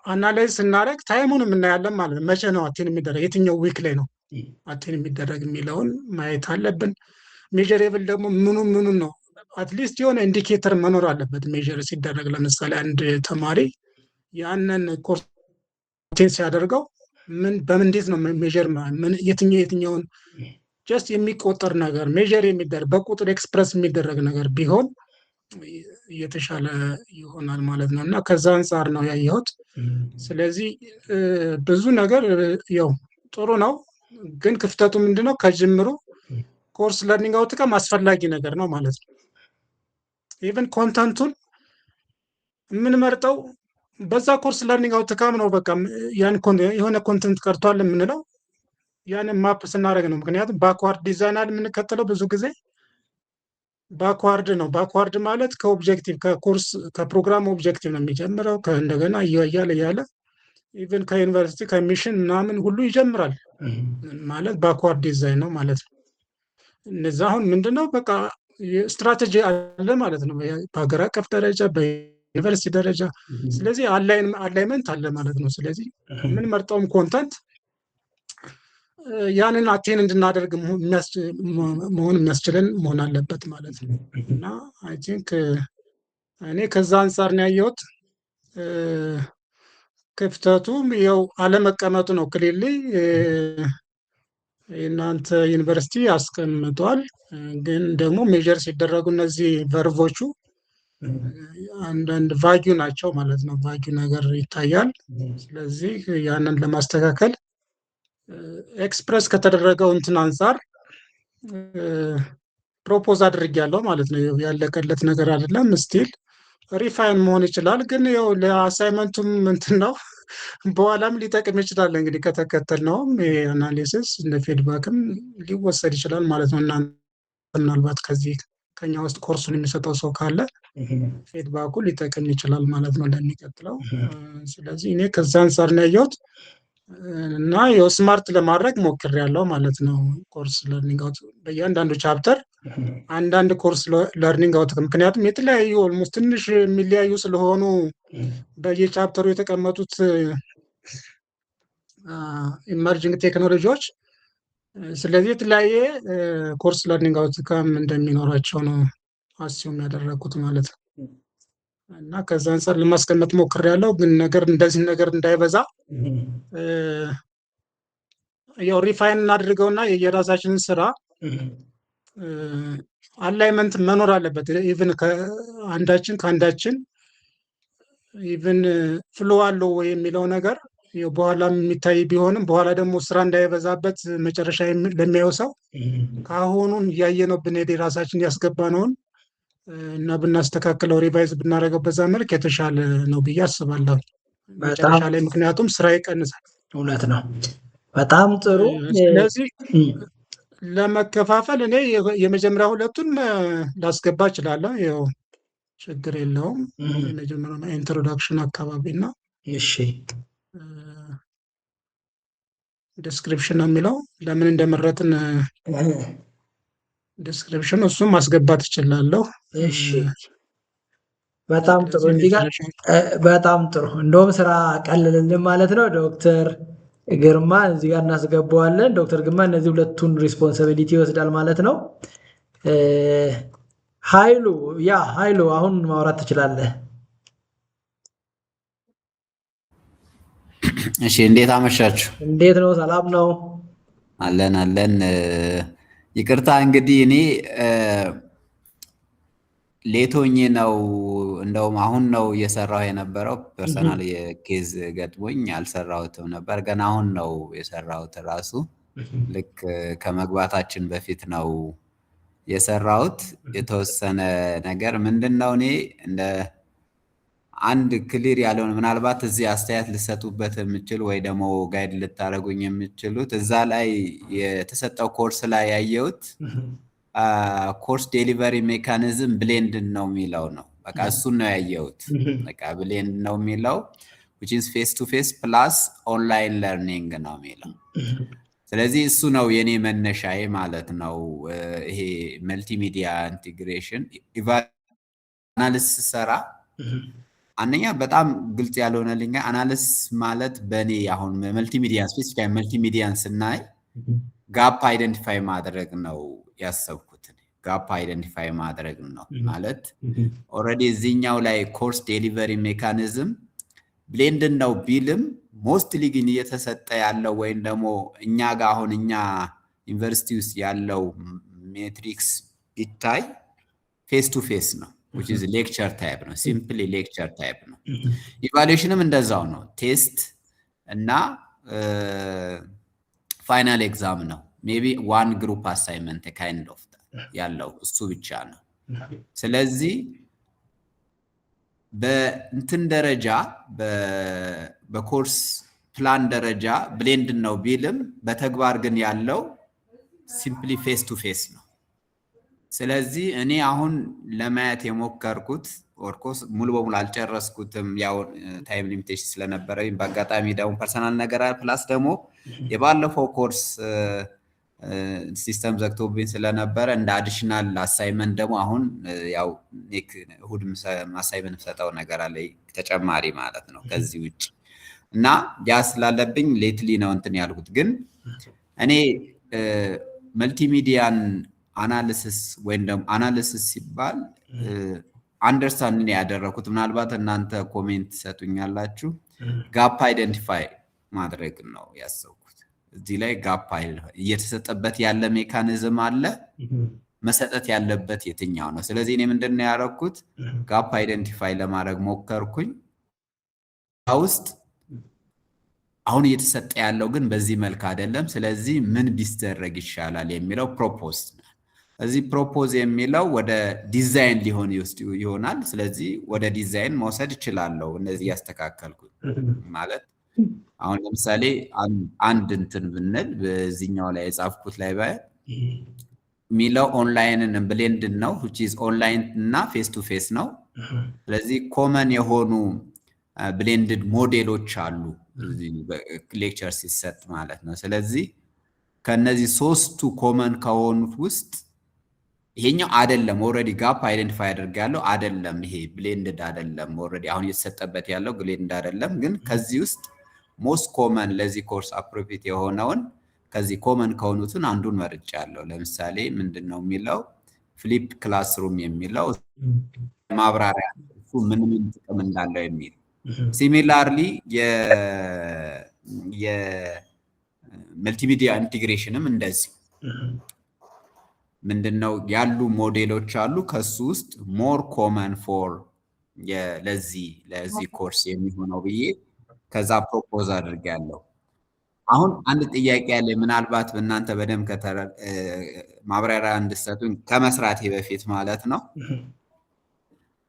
አናላይዝ ስናደርግ ታይሙን እናያለን ማለት ነው። መቼ ነው አቴን የሚደረግ፣ የትኛው ዊክ ላይ ነው አቴን የሚደረግ የሚለውን ማየት አለብን። ሜዥሬብል ደግሞ ምኑ ነው፣ አትሊስት የሆነ ኢንዲኬተር መኖር አለበት ሜዥር ሲደረግ። ለምሳሌ አንድ ተማሪ ያንን ኮርስ አቴን ሲያደርገው በምንዴት ነው ሜዥር የትኛውን ጀስት የሚቆጠር ነገር ሜዥር የሚደረግ በቁጥር ኤክስፕረስ የሚደረግ ነገር ቢሆን የተሻለ ይሆናል ማለት ነው። እና ከዛ አንጻር ነው ያየሁት። ስለዚህ ብዙ ነገር ያው ጥሩ ነው፣ ግን ክፍተቱ ምንድነው? ከጅምሩ ኮርስ ለርኒንግ አውትካም አስፈላጊ ነገር ነው ማለት ነው። ኢቨን ኮንተንቱን የምንመርጠው በዛ ኮርስ ለርኒንግ አውትካም ነው። በቃ ያን የሆነ ኮንተንት ቀርቷል የምንለው ያንን ማፕ ስናደርግ ነው። ምክንያቱም ባክዋርድ ዲዛይን የምንከተለው ብዙ ጊዜ ባክዋርድ ነው። ባክዋርድ ማለት ከኦብጀክቲቭ ከኮርስ ከፕሮግራም ኦብጀክቲቭ ነው የሚጀምረው። እንደገና እያለ ኢቨን ከዩኒቨርሲቲ ከሚሽን ምናምን ሁሉ ይጀምራል ማለት ባክዋርድ ዲዛይን ነው ማለት ነው። እነዛ አሁን ምንድነው በቃ ስትራቴጂ አለ ማለት ነው በሀገር አቀፍ ደረጃ በዩኒቨርሲቲ ደረጃ። ስለዚህ አላይመንት አለ ማለት ነው። ስለዚህ የምንመርጠውም ኮንተንት ያንን አቴን እንድናደርግ መሆን የሚያስችለን መሆን አለበት ማለት ነው። እና አይ ቲንክ እኔ ከዛ አንጻር ነው ያየሁት። ክፍተቱም ያው አለመቀመጡ ነው። ክሊርሊ የእናንተ ዩኒቨርሲቲ አስቀምጧል፣ ግን ደግሞ ሜዥር ሲደረጉ እነዚህ ቨርቮቹ አንዳንድ ቫጊዩ ናቸው ማለት ነው። ቫጊዩ ነገር ይታያል። ስለዚህ ያንን ለማስተካከል ኤክስፕረስ ከተደረገው እንትን አንጻር ፕሮፖዝ አድርጌያለሁ ማለት ነው። ያለቀለት ነገር አይደለም፣ ስቲል ሪፋይን መሆን ይችላል። ግን ያው ለአሳይመንቱም እንትን ነው፣ በኋላም ሊጠቅም ይችላል። እንግዲህ ከተከተልነውም አናሊሲስ እንደ ፊድባክም ሊወሰድ ይችላል ማለት ነው። እናንተ ምናልባት ከዚህ ከኛ ውስጥ ኮርሱን የሚሰጠው ሰው ካለ ፊድባኩ ሊጠቅም ይችላል ማለት ነው ለሚቀጥለው። ስለዚህ እኔ ከዛ አንጻር ነው ያየሁት እና ያው ስማርት ለማድረግ ሞክሬያለሁ ማለት ነው። ኮርስ ለርኒንግ አውት በእያንዳንዱ ቻፕተር አንዳንድ ኮርስ ለርኒንግ አውት፣ ምክንያቱም የተለያዩ ኦልሞስት ትንሽ የሚለያዩ ስለሆኑ በየቻፕተሩ የተቀመጡት ኢመርጂንግ ቴክኖሎጂዎች። ስለዚህ የተለያየ ኮርስ ለርኒንግ አውትካም እንደሚኖራቸው ነው አስዩም ያደረኩት ማለት ነው። እና ከዛ አንጻር ለማስቀመጥ ሞክሬያለሁ። ግን እንደዚህ ነገር እንዳይበዛ ያው ሪፋይን እናድርገውና የራሳችንን ስራ አላይመንት መኖር አለበት። ኢቭን ከአንዳችን ኢቭን ፍሎ አለው ወይ የሚለው ነገር በኋላ የሚታይ ቢሆንም በኋላ ደግሞ ስራ እንዳይበዛበት መጨረሻ ለሚያየው ሰው ከአሁኑን እያየነው ብንሄድ የራሳችን ያስገባነውን እና ብናስተካክለው ሪቫይዝ ብናደርገው በዛ መልክ የተሻለ ነው ብዬ አስባለሁ መጨረሻ ላይ። ምክንያቱም ስራ ይቀንሳል። እውነት ነው። በጣም ጥሩ። ስለዚህ ለመከፋፈል እኔ የመጀመሪያ ሁለቱን ላስገባ እችላለሁ፣ ያው ችግር የለውም። የመጀመሪያ ኢንትሮዳክሽን አካባቢ እና እሺ ዲስክሪፕሽን ነው የሚለው። ለምን እንደመረጥን ዲስክሪፕሽን እሱም ማስገባት እችላለሁ። እሺ በጣም ጥሩ። እዚህ ጋር በጣም ጥሩ። እንደውም ስራ ቀልልልን ማለት ነው። ዶክተር ግርማ እዚህ ጋር እናስገባዋለን። ዶክተር ግርማ እነዚህ ሁለቱን ሪስፖንሲቢሊቲ ይወስዳል ማለት ነው። ኃይሉ አሁን ማውራት ትችላለህ። እሺ እንዴት አመሻችሁ? እንዴት ነው? ሰላም ነው? አለን። ይቅርታ እንግዲህ እኔ ሌቶኜ ነው እንደውም አሁን ነው እየሰራሁ የነበረው። ፐርሰናል የኬዝ ገጥሞኝ አልሰራሁትም ነበር፣ ግን አሁን ነው የሰራሁት። ራሱ ልክ ከመግባታችን በፊት ነው የሰራሁት። የተወሰነ ነገር ምንድነው እኔ እንደ አንድ ክሊር ያለውን ምናልባት እዚህ አስተያየት ልሰጡበት የምችል ወይ ደግሞ ጋይድ ልታደርጉኝ የምችሉት እዛ ላይ የተሰጠው ኮርስ ላይ ያየሁት ኮርስ ዴሊቨሪ ሜካኒዝም ብሌንድ ነው የሚለው ነው። በቃ እሱን ነው ያየሁት። በቃ ብሌንድ ነው የሚለው which is face to face plus online learning ነው የሚለው። ስለዚህ እሱ ነው የኔ መነሻዬ ማለት ነው። ይሄ መልቲሚዲያ ኢንቲግሬሽን አናሊሲስ ሰራ አንደኛ በጣም ግልጽ ያልሆነልኝ አናሊሲስ ማለት በኔ አሁን መልቲሚዲያ ስፔሲፊካሊ መልቲሚዲያን ስናይ ጋፕ አይደንቲፋይ ማድረግ ነው ያሰብኩት። ጋፕ አይደንቲፋይ ማድረግ ነው ማለት ኦልሬዲ እዚህኛው ላይ ኮርስ ዴሊቨሪ ሜካኒዝም ብሌንድ ነው ቢልም ሞስትሊ ግን እየተሰጠ ያለው ወይም ደግሞ እኛ ጋር አሁን እኛ ዩኒቨርሲቲ ውስጥ ያለው ሜትሪክስ ቢታይ ፌስ ቱ ፌስ ነው which is lecture type ነው simply lecture type ነው። ኢቫሉዌሽንም እንደዛው ነው ቴስት እና ፋይናል ኤግዛም ነው ሜቢ one group assignment kind of ያለው እሱ ብቻ ነው። ስለዚህ በእንትን ደረጃ በኮርስ ፕላን ደረጃ ብሌንድ ነው ቢልም በተግባር ግን ያለው ሲምፕሊ ፌስ ቱ ፌስ ነው። ስለዚህ እኔ አሁን ለማየት የሞከርኩት ኦርኮስ ሙሉ በሙሉ አልጨረስኩትም ያው ታይም ሊሚቴሽን ስለነበረኝ በአጋጣሚ ደግሞ ፐርሰናል ነገር ፕላስ ደግሞ የባለፈው ኮርስ ሲስተም ዘግቶብኝ ስለነበረ እንደ አዲሽናል አሳይመንት ደግሞ አሁን ያው እሑድ አሳይመንት ሰጠው ነገር አለ ተጨማሪ ማለት ነው ከዚህ ውጭ እና ያ ስላለብኝ ሌትሊ ነው እንትን ያልኩት። ግን እኔ መልቲሚዲያን አናሊሲስ ወይም ደግሞ አናሊሲስ ሲባል አንደርስታንድ ነው ያደረኩት። ምናልባት እናንተ ኮሜንት ሰጡኛላችሁ። ጋፕ አይደንቲፋይ ማድረግ ነው ያሰብኩት። እዚህ ላይ ጋፕ እየተሰጠበት ያለ ሜካኒዝም አለ፣ መሰጠት ያለበት የትኛው ነው? ስለዚህ እኔ ምንድነው ያደረኩት ጋፕ አይደንቲፋይ ለማድረግ ሞከርኩኝ። ውስጥ አሁን እየተሰጠ ያለው ግን በዚህ መልክ አይደለም። ስለዚህ ምን ቢደረግ ይሻላል የሚለው ፕሮፖዝ እዚህ ፕሮፖዝ የሚለው ወደ ዲዛይን ሊሆን ይሆናል። ስለዚህ ወደ ዲዛይን መውሰድ እችላለሁ። እነዚህ ያስተካከልኩት ማለት አሁን ለምሳሌ አንድ እንትን ብንል በዚህኛው ላይ የጻፍኩት ላይ ባይ ሚለው ኦንላይን እና ብሌንድ ነው which is ኦንላይን እና ፌስ ቱ ፌስ ነው። ስለዚህ ኮመን የሆኑ ብሌንድድ ሞዴሎች አሉ ሌክቸር ሲሰጥ ማለት ነው። ስለዚህ ከነዚህ ሶስቱ ኮመን ከሆኑት ውስጥ ይሄኛው አይደለም ኦሬዲ ጋፕ አይደንቲፋይ አድርጋለሁ አይደለም ይሄ ብሌንድድ አይደለም ኦሬዲ አሁን እየተሰጠበት ያለው ብሌንድ አይደለም። ግን ከዚህ ውስጥ ሞስት ኮመን ለዚህ ኮርስ አፕሮፕሪየት የሆነውን ከዚህ ኮመን ከሆኑትን አንዱን መርጫለሁ። ለምሳሌ ምንድነው የሚለው ፍሊፕ ክላስሩም የሚለው ማብራሪያ እሱ ምን ጥቅም እንዳለው የሚል ሲሚላርሊ የመልቲሚዲያ ኢንቲግሬሽንም እንደዚህ ምንድነው ያሉ ሞዴሎች አሉ ከሱ ውስጥ ሞር ኮመን ፎር ለዚህ ኮርስ የሚሆነው ብዬ ከዛ ፕሮፖዝ አድርጋለሁ። አሁን አንድ ጥያቄ ያለ ምናልባት በእናንተ በደም ማብራሪያ እንድትሰጡኝ ከመስራቴ በፊት ማለት ነው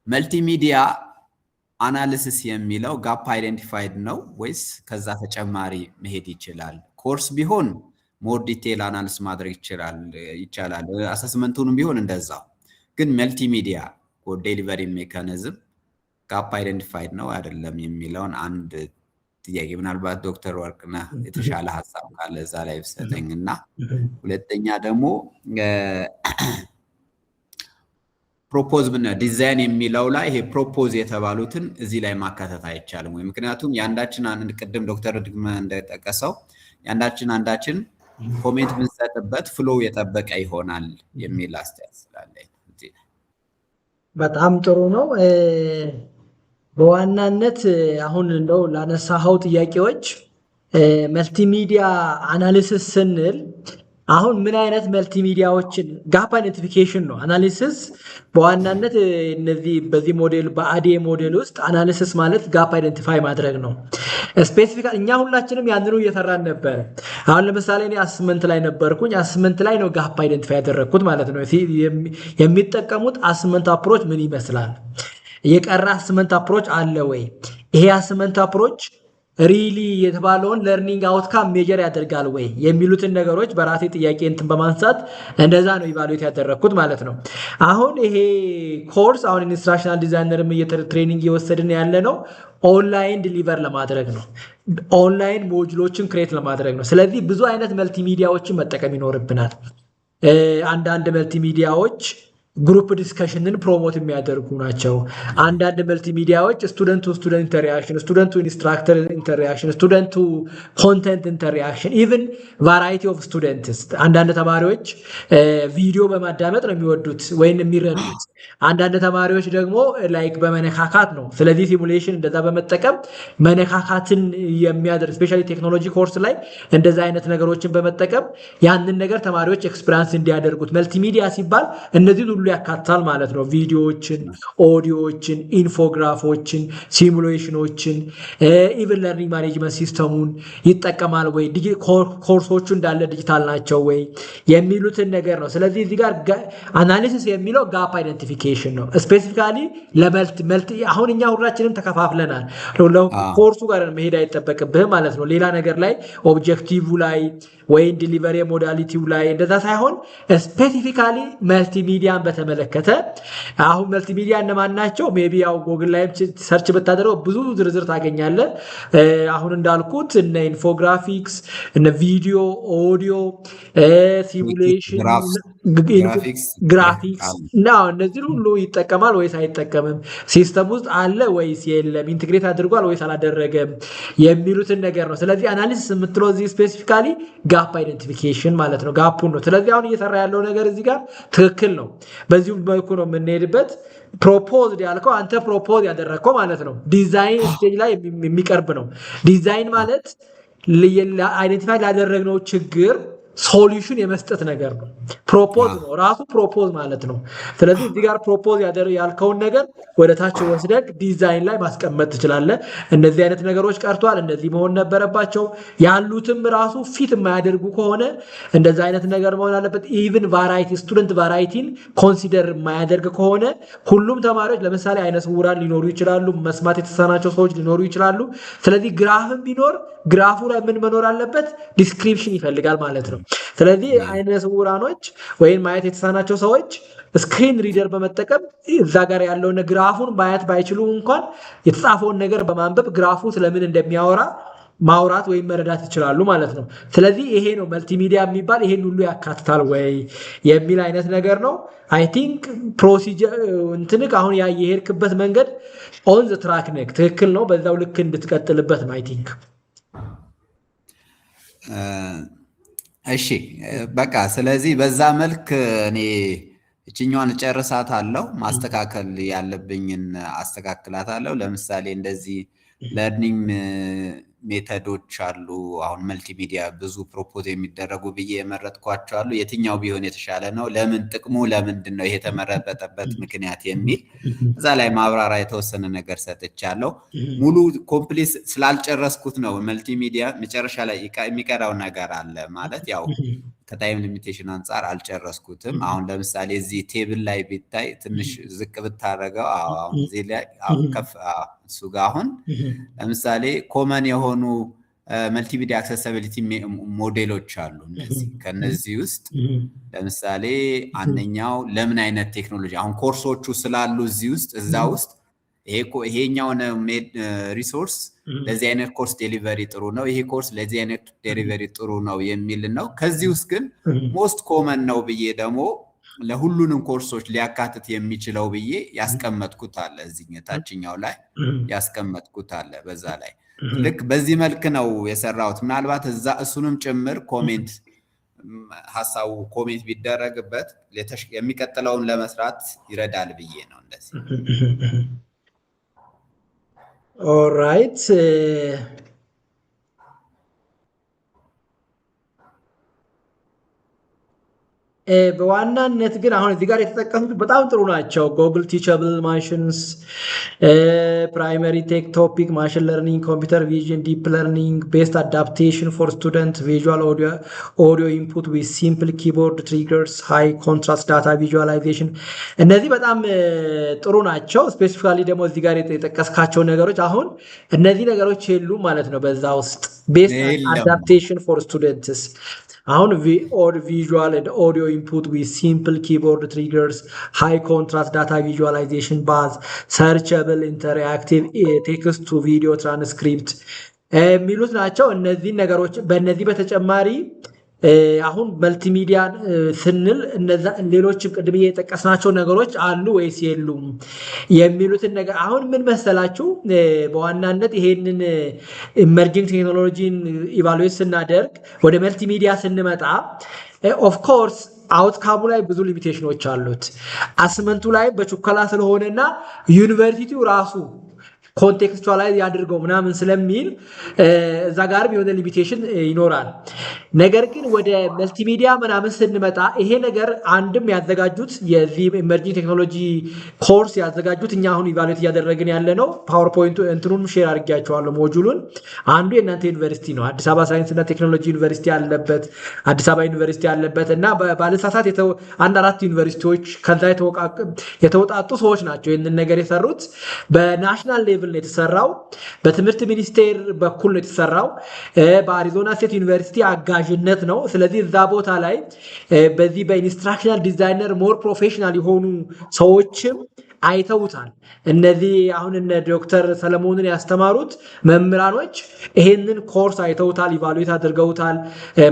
መልቲሚዲያ አናሊሲስ የሚለው ጋፕ አይደንቲፋይድ ነው ወይስ ከዛ ተጨማሪ መሄድ ይችላል? ኮርስ ቢሆን ሞር ዲቴል አናሊሲስ ማድረግ ይቻላል። አሰስመንቱንም ቢሆን እንደዛው። ግን መልቲሚዲያ ዴሊቨሪ ሜካኒዝም ጋፕ አይደንቲፋይድ ነው አይደለም የሚለውን አንድ ጥያቄ ምናልባት ዶክተር ወርቅነህ የተሻለ ሐሳብ ካለ እዛ ላይ ብሰጠኝና ሁለተኛ ደግሞ ፕሮፖዝ ዲዛይን የሚለው ላይ ይሄ ፕሮፖዝ የተባሉትን እዚህ ላይ ማካተት አይቻልም ወይ? ምክንያቱም ያንዳችን አንድ ቅድም ዶክተር ድግመ እንደጠቀሰው ያንዳችን ኮሜንት ብንሰጥበት ፍሎው የጠበቀ ይሆናል የሚል አስተያየት ስላለኝ በጣም ጥሩ ነው። በዋናነት አሁን እንደው ላነሳኸው ጥያቄዎች መልቲሚዲያ አናሊሲስ ስንል አሁን ምን አይነት መልቲሚዲያዎችን ጋፕ አይደንቲፊኬሽን ነው። አናሊሲስ በዋናነት እነዚህ በዚህ ሞዴል በአዴ ሞዴል ውስጥ አናሊሲስ ማለት ጋፕ አይደንቲፋይ ማድረግ ነው። ስፔሲፊክ እኛ ሁላችንም ያንኑ እየሰራን ነበር። አሁን ለምሳሌ እኔ አስመንት ላይ ነበርኩኝ። አስመንት ላይ ነው ጋፕ አይደንቲፋይ ያደረግኩት ማለት ነው። የሚጠቀሙት አስመንት አፕሮች ምን ይመስላል? የቀረ አስመንት አፕሮች አለ ወይ? ይሄ አስመንት አፕሮች ሪሊ የተባለውን ለርኒንግ አውትካም ሜጀር ያደርጋል ወይ የሚሉትን ነገሮች በራሴ ጥያቄ እንትን በማንሳት እንደዛ ነው ኢቫሉዌት ያደረግኩት ማለት ነው። አሁን ይሄ ኮርስ አሁን ኢንስትራክሽናል ዲዛይነርም ትሬኒንግ እየወሰድን ያለ ነው ኦንላይን ዲሊቨር ለማድረግ ነው። ኦንላይን ሞጁሎችን ክሬት ለማድረግ ነው። ስለዚህ ብዙ አይነት መልቲሚዲያዎችን መጠቀም ይኖርብናል። አንዳንድ መልቲሚዲያዎች ግሩፕ ዲስከሽንን ፕሮሞት የሚያደርጉ ናቸው። አንዳንድ መልቲሚዲያዎች ስቱደንት ቱ ስቱደንት ኢንተሪያክሽን፣ ስቱደንት ቱ ኢንስትራክተር ኢንተሪያክሽን፣ ስቱደንት ቱ ኮንተንት ኢንተሪያክሽን፣ ኢቭን ቫራይቲ ኦፍ ስቱደንትስ። አንዳንድ ተማሪዎች ቪዲዮ በማዳመጥ ነው የሚወዱት ወይም የሚረዱት። አንዳንድ ተማሪዎች ደግሞ ላይክ በመነካካት ነው። ስለዚህ ሲሙሌሽን እንደዛ በመጠቀም መነካካትን የሚያደርግ ስፔሻሊ ቴክኖሎጂ ኮርስ ላይ እንደዛ አይነት ነገሮችን በመጠቀም ያንን ነገር ተማሪዎች ኤክስፒሪያንስ እንዲያደርጉት መልቲሚዲያ ሲባል እነዚህ ሁሉ ያካትታል ማለት ነው። ቪዲዮዎችን፣ ኦዲዮዎችን፣ ኢንፎግራፎችን፣ ሲሙሌሽኖችን፣ ኢቭን ለርኒንግ ማኔጅመንት ሲስተሙን ይጠቀማል ወይ፣ ኮርሶቹ እንዳለ ዲጂታል ናቸው ወይ የሚሉትን ነገር ነው። ስለዚህ እዚህ ጋር አናሊሲስ የሚለው ጋፕ አይደንቲፊኬሽን ነው። ስፔሲፊካሊ ለመልቲ አሁን እኛ ሁላችንም ተከፋፍለናል። ኮርሱ ጋር መሄድ አይጠበቅብህም ማለት ነው። ሌላ ነገር ላይ ኦብጀክቲቭ ላይ ወይም ዲሊቨሪ ሞዳሊቲው ላይ እንደዛ ሳይሆን ስፔሲፊካሊ መልቲሚዲያን በተመለከተ አሁን መልቲሚዲያ እነማን ናቸው? ሜቢ ያው ጎግል ላይ ሰርች ብታደርገው ብዙ ዝርዝር ታገኛለህ። አሁን እንዳልኩት እነ ኢንፎግራፊክስ፣ እነ ቪዲዮ፣ ኦዲዮ፣ ሲሙሌሽን፣ ግራፊክስ እና እነዚህ ሁሉ ይጠቀማል ወይስ አይጠቀምም? ሲስተም ውስጥ አለ ወይስ የለም? ኢንቴግሬት አድርጓል ወይስ አላደረገም? የሚሉትን ነገር ነው። ስለዚህ አናሊሲስ የምትለው እዚህ ስፔሲፊካሊ ጋፕ አይደንቲፊኬሽን ማለት ነው። ጋፑን ነው። ስለዚህ አሁን እየሰራ ያለው ነገር እዚህ ጋር ትክክል ነው። በዚሁ መልኩ ነው የምንሄድበት። ፕሮፖዝ ያልከው አንተ ፕሮፖዝ ያደረግከው ማለት ነው። ዲዛይን ስቴጅ ላይ የሚቀርብ ነው። ዲዛይን ማለት አይደንቲፋይ ላደረግነው ችግር ሶሉሽን የመስጠት ነገር ነው። ፕሮፖዝ ነው ራሱ ፕሮፖዝ ማለት ነው። ስለዚህ እዚህ ጋር ፕሮፖዝ ያልከውን ነገር ወደ ታች ወስደህ ዲዛይን ላይ ማስቀመጥ ትችላለህ። እነዚህ አይነት ነገሮች ቀርቷል፣ እንደዚህ መሆን ነበረባቸው ያሉትም ራሱ ፊት የማያደርጉ ከሆነ እንደዚህ አይነት ነገር መሆን አለበት። ኢቭን ቫራይቲ ስቱደንት ቫራይቲን ኮንሲደር የማያደርግ ከሆነ ሁሉም ተማሪዎች ለምሳሌ አይነ ስውራን ሊኖሩ ይችላሉ፣ መስማት የተሳናቸው ሰዎች ሊኖሩ ይችላሉ። ስለዚህ ግራፍም ቢኖር ግራፉ ላይ ምን መኖር አለበት? ዲስክሪፕሽን ይፈልጋል ማለት ነው። ስለዚህ አይነ ስውራኖች ወይም ማየት የተሳናቸው ሰዎች ስክሪን ሪደር በመጠቀም እዛ ጋር ያለውን ግራፉን ማየት ባይችሉ እንኳን የተጻፈውን ነገር በማንበብ ግራፉ ስለምን እንደሚያወራ ማውራት ወይም መረዳት ይችላሉ ማለት ነው። ስለዚህ ይሄ ነው መልቲሚዲያ የሚባል ይሄን ሁሉ ያካትታል ወይ የሚል አይነት ነገር ነው። አይ ቲንክ ፕሮሲጀር እንትንክ አሁን የሄድክበት መንገድ ኦን ዘ ትራክ ነክ ትክክል ነው። በዛው ልክ እንድትቀጥልበት ነው አይ ቲንክ። እሺ በቃ ስለዚህ በዛ መልክ እኔ እችኛዋን ጨርሳታለሁ። ማስተካከል ያለብኝን አስተካክላታለሁ። ለምሳሌ እንደዚህ ለርኒንግ ሜተዶች አሉ። አሁን መልቲሚዲያ ብዙ ፕሮፖዝ የሚደረጉ ብዬ የመረጥኳቸው አሉ። የትኛው ቢሆን የተሻለ ነው? ለምን ጥቅሙ ለምንድን ነው? ይሄ የተመረጠበት ምክንያት የሚል እዛ ላይ ማብራሪያ የተወሰነ ነገር ሰጥቻለሁ። ሙሉ ኮምፕሊት ስላልጨረስኩት ነው። መልቲሚዲያ መጨረሻ ላይ የሚቀረው ነገር አለ ማለት ያው ከታይም ሊሚቴሽን አንጻር አልጨረስኩትም። አሁን ለምሳሌ እዚህ ቴብል ላይ ቢታይ ትንሽ ዝቅ ብታደርገው አሁን እዚህ ላይ ከፍ እሱ ጋር አሁን ለምሳሌ ኮመን የሆኑ መልቲሚዲያ አክሰሲቢሊቲ ሞዴሎች አሉ። እነዚህ ከነዚህ ውስጥ ለምሳሌ አንደኛው ለምን አይነት ቴክኖሎጂ አሁን ኮርሶቹ ስላሉ እዚህ ውስጥ እዛ ውስጥ ይሄኛውን ሪሶርስ ለዚህ አይነት ኮርስ ዴሊቨሪ ጥሩ ነው፣ ይሄ ኮርስ ለዚህ አይነት ዴሊቨሪ ጥሩ ነው የሚል ነው። ከዚህ ውስጥ ግን ሞስት ኮመን ነው ብዬ ደግሞ ለሁሉንም ኮርሶች ሊያካትት የሚችለው ብዬ ያስቀመጥኩት አለ፣ እዚህ ታችኛው ላይ ያስቀመጥኩት አለ። በዛ ላይ ልክ በዚህ መልክ ነው የሰራሁት። ምናልባት እሱንም ጭምር ኮሜንት ሀሳቡ ኮሜንት ቢደረግበት የሚቀጥለውን ለመስራት ይረዳል ብዬ ነው እንደዚህ። ኦልራይት በዋናነት ግን አሁን እዚህ ጋር የተጠቀሱት በጣም ጥሩ ናቸው። ጉግል ቲቸብል ማሽንስ፣ ፕራይመሪ ቴክ ቶፒክ፣ ማሽን ለርኒንግ፣ ኮምፒውተር ቪዥን፣ ዲፕ ለርኒንግ፣ ቤስት አዳፕቴሽን ፎር ስቱደንት፣ ቪዥዋል ኦዲዮ ኢንፑት ዊዝ ሲምፕል ኪቦርድ ትሪገርስ፣ ሃይ ኮንትራስት ዳታ ቪዥዋላይዜሽን። እነዚህ በጣም ጥሩ ናቸው። ስፔሲፊካሊ ደግሞ እዚህ ጋር የጠቀስካቸው ነገሮች አሁን እነዚህ ነገሮች የሉም ማለት ነው በዛ ውስጥ። ቤስት አዳፕቴሽን ፎር ስቱደንትስ አሁን ቪዥዋል ኤንድ ኦዲዮ ኢንፑት ዊዝ ሲምፕል ኪቦርድ ትሪገርስ፣ ሃይ ኮንትራስት ዳታ ቪዥዋላይዜሽን፣ ባዝ ሰርቸብል ኢንተርአክቲቭ ቴክስት ቱ ቪዲዮ ትራንስክሪፕት የሚሉት ናቸው። እነዚህ ነገሮች በእነዚህ በተጨማሪ አሁን መልቲሚዲያ ስንል ሌሎችም ቅድም የጠቀስናቸው ነገሮች አሉ ወይስ የሉም የሚሉትን ነገር አሁን ምን መሰላችሁ፣ በዋናነት ይሄንን ኢመርጂንግ ቴክኖሎጂን ኢቫሉዌት ስናደርግ ወደ መልቲሚዲያ ስንመጣ ኦፍኮርስ አውትካሙ ላይ ብዙ ሊሚቴሽኖች አሉት። አስመንቱ ላይ በቹከላ ስለሆነና ዩኒቨርሲቲው ራሱ ኮንቴክስቹዋላይዝ ያድርገው ምናምን ስለሚል እዛ ጋርም የሆነ ሊሚቴሽን ይኖራል። ነገር ግን ወደ መልቲሚዲያ ምናምን ስንመጣ ይሄ ነገር አንድም ያዘጋጁት የዚህ ኢመርጂንግ ቴክኖሎጂ ኮርስ ያዘጋጁት እኛ አሁን ኢቫሉዌት እያደረግን ያለ ነው። ፓወርፖይንቱ እንትኑን ሼር አድርጌያቸዋለሁ ሞጁሉን። አንዱ የእናንተ ዩኒቨርሲቲ ነው፣ አዲስ አበባ ሳይንስና ቴክኖሎጂ ዩኒቨርሲቲ ያለበት፣ አዲስ አበባ ዩኒቨርሲቲ ያለበት እና ባለሳሳት አንድ 4 ዩኒቨርሲቲዎች ከዛ የተውጣጡ ሰዎች ናቸው ይህንን ነገር የሰሩት። በናሽናል ሌቭል ነው የተሰራው፣ በትምህርት ሚኒስቴር በኩል ነው የተሰራው፣ በአሪዞና ስቴት ዩኒቨርሲቲ አጋዥነት ነው። ስለዚህ እዛ ቦታ ላይ በዚህ በኢንስትራክሽናል ዲዛይነር ሞር ፕሮፌሽናል የሆኑ ሰዎችም አይተውታል። እነዚህ አሁን እነ ዶክተር ሰለሞንን ያስተማሩት መምህራኖች ይሄንን ኮርስ አይተውታል፣ ኢቫሉዌት አድርገውታል።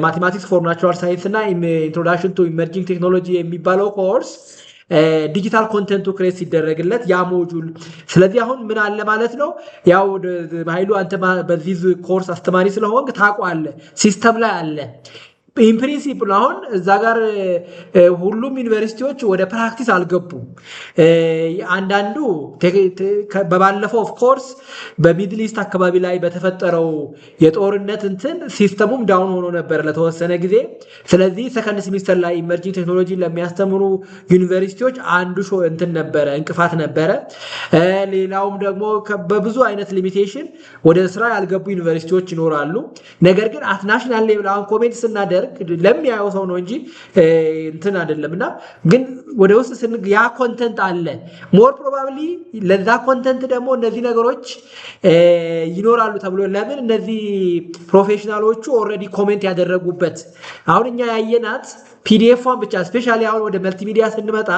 ማቴማቲክስ ፎር ናቹራል ሳይንስ እና ኢንትሮዳክሽን ቱ ኢመርጂንግ ቴክኖሎጂ የሚባለው ኮርስ ዲጂታል ኮንተንቱ ክሬት ሲደረግለት ያ ሞጁል። ስለዚህ አሁን ምን አለ ማለት ነው፣ ያው ኃይሉ አንተ በዚህ ኮርስ አስተማሪ ስለሆንክ ታውቀዋለህ፣ ሲስተም ላይ አለ። ኢንፕሪንሲፕል አሁን እዛ ጋር ሁሉም ዩኒቨርሲቲዎች ወደ ፕራክቲስ አልገቡም። አንዳንዱ በባለፈው ኦፍኮርስ በሚድል ኢስት አካባቢ ላይ በተፈጠረው የጦርነት እንትን ሲስተሙም ዳውን ሆኖ ነበር ለተወሰነ ጊዜ። ስለዚህ ሰከንድ ሲሚስተር ላይ ኢመርጂንግ ቴክኖሎጂ ለሚያስተምሩ ዩኒቨርሲቲዎች አንዱ እንትን ነበረ፣ እንቅፋት ነበረ። ሌላውም ደግሞ በብዙ አይነት ሊሚቴሽን ወደ ስራ ያልገቡ ዩኒቨርሲቲዎች ይኖራሉ። ነገር ግን አት ናሽናል ሌቭል አሁን ኮሜንት ስናደርግ ለሚያየው ሰው ነው እንጂ እንትን አይደለም። እና ግን ወደ ውስጥ ያ ኮንተንት አለ። ሞር ፕሮባብሊ ለዛ ኮንተንት ደግሞ እነዚህ ነገሮች ይኖራሉ ተብሎ ለምን እነዚህ ፕሮፌሽናሎቹ ኦልሬዲ ኮሜንት ያደረጉበት አሁን እኛ ያየናት ፒዲኤፏን ብቻ ስፔሻሊ አሁን ወደ መልቲሚዲያ ስንመጣ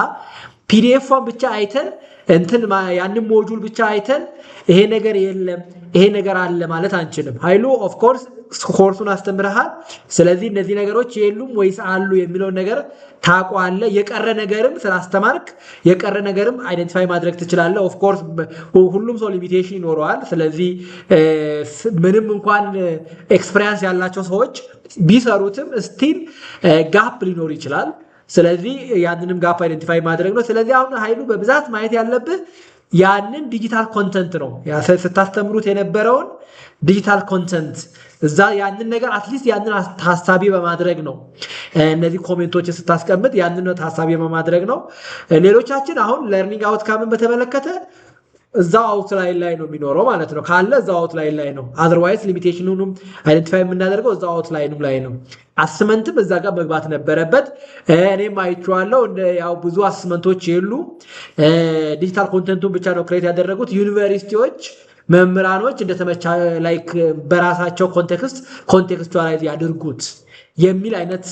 ፒዲኤፏን ብቻ አይተን እንትን ያንን ሞጁል ብቻ አይተን ይሄ ነገር የለም ይሄ ነገር አለ ማለት አንችልም። ኃይሉ ኦፍ ኮርስ ኮርሱን አስተምረሃል። ስለዚህ እነዚህ ነገሮች የሉም ወይስ አሉ የሚለውን ነገር ታውቀዋለህ። የቀረ ነገርም ስላስተማርክ የቀረ ነገርም አይደንቲፋይ ማድረግ ትችላለህ። ኦፍ ኮርስ ሁሉም ሰው ሊሚቴሽን ይኖረዋል። ስለዚህ ምንም እንኳን ኤክስፒሪየንስ ያላቸው ሰዎች ቢሰሩትም ስቲል ጋፕ ሊኖር ይችላል። ስለዚህ ያንንም ጋፕ አይደንቲፋይ ማድረግ ነው። ስለዚህ አሁን ኃይሉ በብዛት ማየት ያለብህ ያንን ዲጂታል ኮንተንት ነው። ስታስተምሩት የነበረውን ዲጂታል ኮንተንት እዛ ያንን ነገር አትሊስት ያንን ታሳቢ በማድረግ ነው። እነዚህ ኮሜንቶችን ስታስቀምጥ ያንን ታሳቢ በማድረግ ነው። ሌሎቻችን አሁን ለርኒንግ አውትካምን በተመለከተ እዛው አውትላይን ላይ ነው የሚኖረው ማለት ነው። ካለ እዛው አውትላይን ላይ ነው። አዘርዋይስ ሊሚቴሽኑንም አይደንቲፋይ የምናደርገው እዛው አውትላይኑ ላይ ነው። አስመንትም እዛ ጋር መግባት ነበረበት። እኔም አይቼዋለሁ። ያው ብዙ አስመንቶች የሉ ዲጂታል ኮንተንቱን ብቻ ነው ክሬት ያደረጉት ዩኒቨርሲቲዎች መምህራኖች እንደተመቻ ላይክ በራሳቸው ኮንቴክስቹዋላይዝ ያድርጉት የሚል አይነት